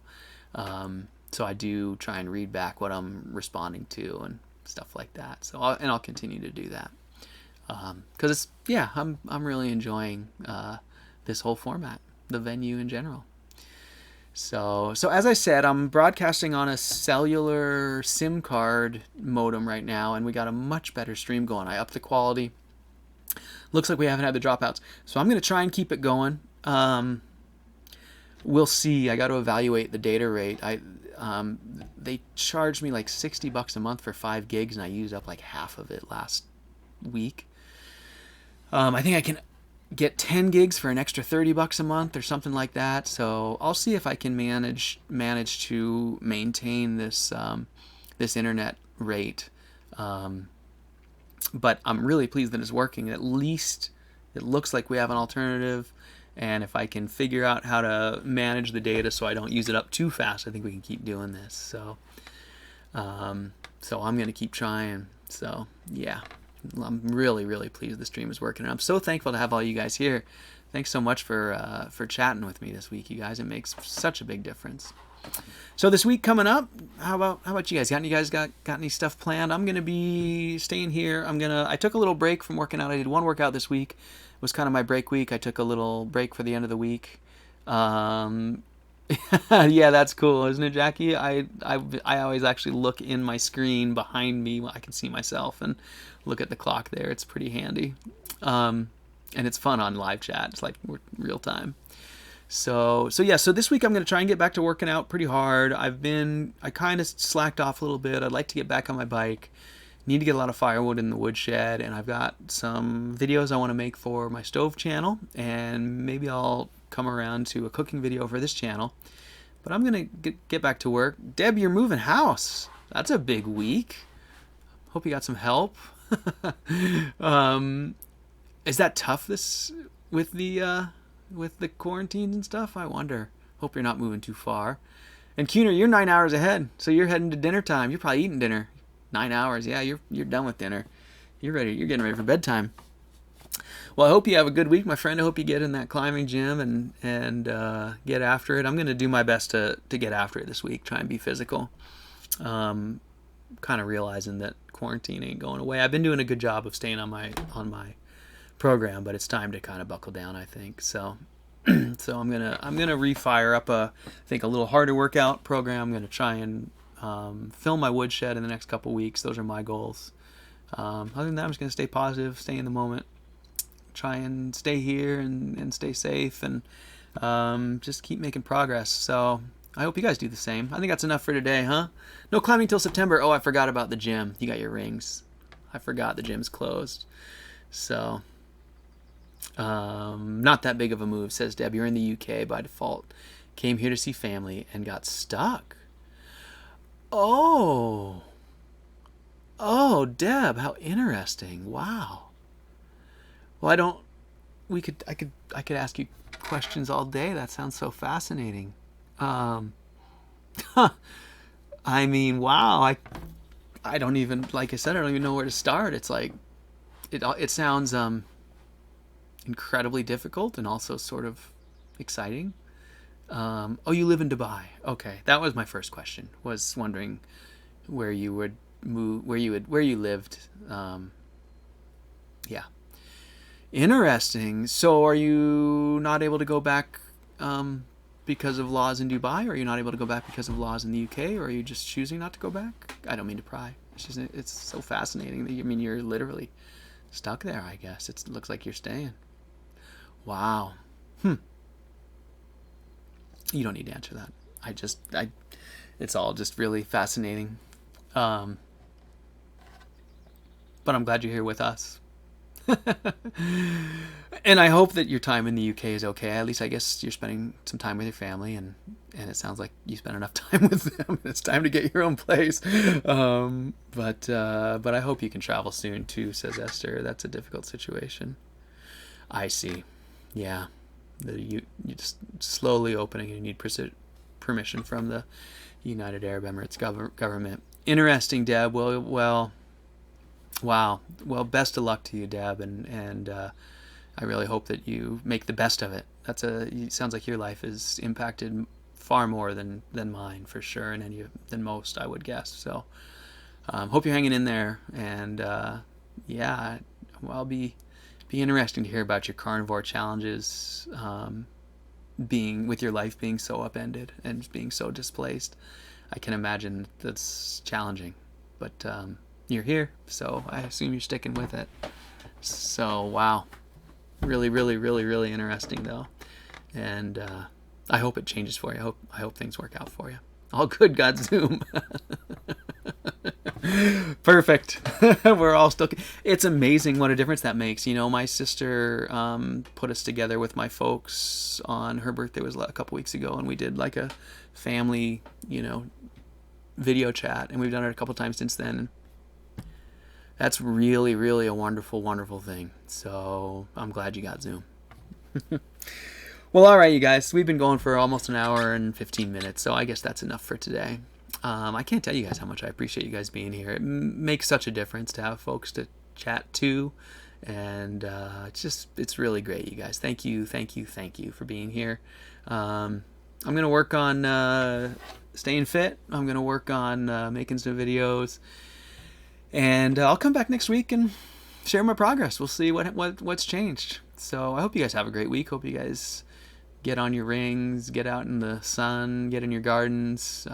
I do try and read back what I'm responding to and stuff like that. So I'll continue to do that because I'm really enjoying this whole format, the venue in general. So as I said, I'm broadcasting on a cellular SIM card modem right now, and we got a much better stream going. I upped the quality. Looks like we haven't had the dropouts, so I'm going to try and keep it going. We'll see. I got to evaluate the data rate. They charged me like $60 a month for 5 gigs, and I used up like half of it last week. I think I can get 10 gigs for an extra $30 a month or something like that. So I'll see if I can manage to maintain this this internet rate. But I'm really pleased that it's working. At least it looks like we have an alternative. And if I can figure out how to manage the data so I don't use it up too fast, I think we can keep doing this. So I'm going to keep trying. So, yeah, I'm really, really pleased the stream is working. And I'm so thankful to have all you guys here. Thanks so much for chatting with me this week, you guys. It makes such a big difference. So this week coming up, how about you guys? Got any stuff planned? I'm going to be staying here. I took a little break from working out. I did one workout this week. It was kind of my break week. I took a little break for the end of the week. Yeah, that's cool, isn't it, Jackie? I always actually look in my screen behind me. I can see myself and look at the clock there. It's pretty handy. And it's fun on live chat. It's like real time. So this week I'm going to try and get back to working out pretty hard. I kind of slacked off a little bit. I'd like to get back on my bike. Need to get a lot of firewood in the woodshed, and I've got some videos I want to make for my stove channel, and maybe I'll come around to a cooking video for this channel. But I'm going to get back to work. Deb, you're moving house. That's a big week. Hope you got some help. Is that tough with the quarantines and stuff? I wonder. Hope you're not moving too far. And Kuner, you're 9 hours ahead, so you're heading to dinner time. You're probably eating dinner. 9 hours, yeah, you're done with dinner. You're getting ready for bedtime. Well, I hope you have a good week, my friend. I hope you get in that climbing gym and get after it. I'm going to do my best to get after it this week, try and be physical. Kind of realizing that quarantine ain't going away. I've been doing a good job of staying on my program, but it's time to kind of buckle down, I think. So I'm gonna refire up I think a little harder workout program. I'm gonna try and film my woodshed in the next couple weeks. Those are my goals. Other than that, I'm just going to stay positive, stay in the moment, try and stay here and stay safe, and just keep making progress. So I hope you guys do the same. I think that's enough for today, huh? No climbing till September. Oh, I forgot about the gym. You got your rings. I forgot the gym's closed. So not that big of a move, says Deb. You're in the UK by default. Came here to see family and got stuck. Oh, Deb, how interesting. Wow. Well, I could ask you questions all day. That sounds so fascinating. I mean, wow. I don't even, like I said, I don't even know where to start. It's like, it sounds incredibly difficult and also sort of exciting. Oh, you live in Dubai. Okay, that was my first question. Was wondering where you would move, where you lived. Yeah, interesting. So, are you not able to go back because of laws in Dubai, or are you not able to go back because of laws in the UK, or are you just choosing not to go back? I don't mean to pry. It's so fascinating that you're literally stuck there. I guess it looks like you're staying. Wow. You don't need to answer that. It's all just really fascinating. But I'm glad you're here with us. And I hope that your time in the UK is okay. At least I guess you're spending some time with your family, and it sounds like you spend enough time with them. It's time to get your own place. But I hope you can travel soon too, says Esther. That's a difficult situation. I see. Yeah. You just slowly opening, and you need permission from the United Arab Emirates government. Interesting, Deb. Well, wow. Well, best of luck to you, Deb, and I really hope that you make the best of it. It sounds like your life is impacted far more than mine, for sure, and than most, I would guess. So, hope you're hanging in there, and yeah, well, I'll be interesting to hear about your carnivore challenges, being with your life being so upended and being so displaced. I can imagine that's challenging, but you're here, so I assume you're sticking with it. So wow, really, really, really, really interesting though, and I hope it changes for you. I hope things work out for you. All good, God Zoom. Perfect. We're all still. It's amazing what a difference that makes. My sister put us together with my folks on her birthday was a couple weeks ago, and we did like a family, video chat, and we've done it a couple times since then. That's really, really a wonderful, wonderful thing. So I'm glad you got Zoom. Well, all right, you guys. We've been going for almost an hour and 15 minutes, so I guess that's enough for today. I can't tell you guys how much I appreciate you guys being here. It makes such a difference to have folks to chat to, and it's really great, you guys. Thank you for being here. I'm gonna work on staying fit. I'm gonna work on making some videos, and I'll come back next week and share my progress. We'll see what's changed. So I hope you guys have a great week. Hope you guys get on your rings, get out in the sun, get in your gardens.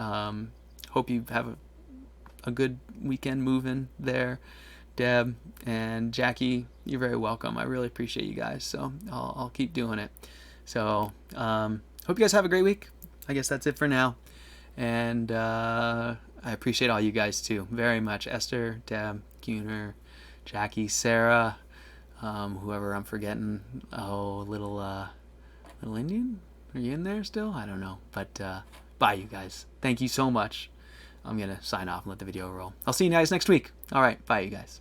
Hope you have a good weekend moving there. Deb and Jackie, you're very welcome. I really appreciate you guys, so I'll keep doing it. So hope you guys have a great week. I guess that's it for now, and I appreciate all you guys too very much. Esther, Deb, Gunnar, Jackie, Sarah, whoever I'm forgetting. Oh, little Indian, are you in there still? I don't know, but bye, you guys. Thank you so much. I'm gonna sign off and let the video roll. I'll see you guys next week. All right, bye, you guys.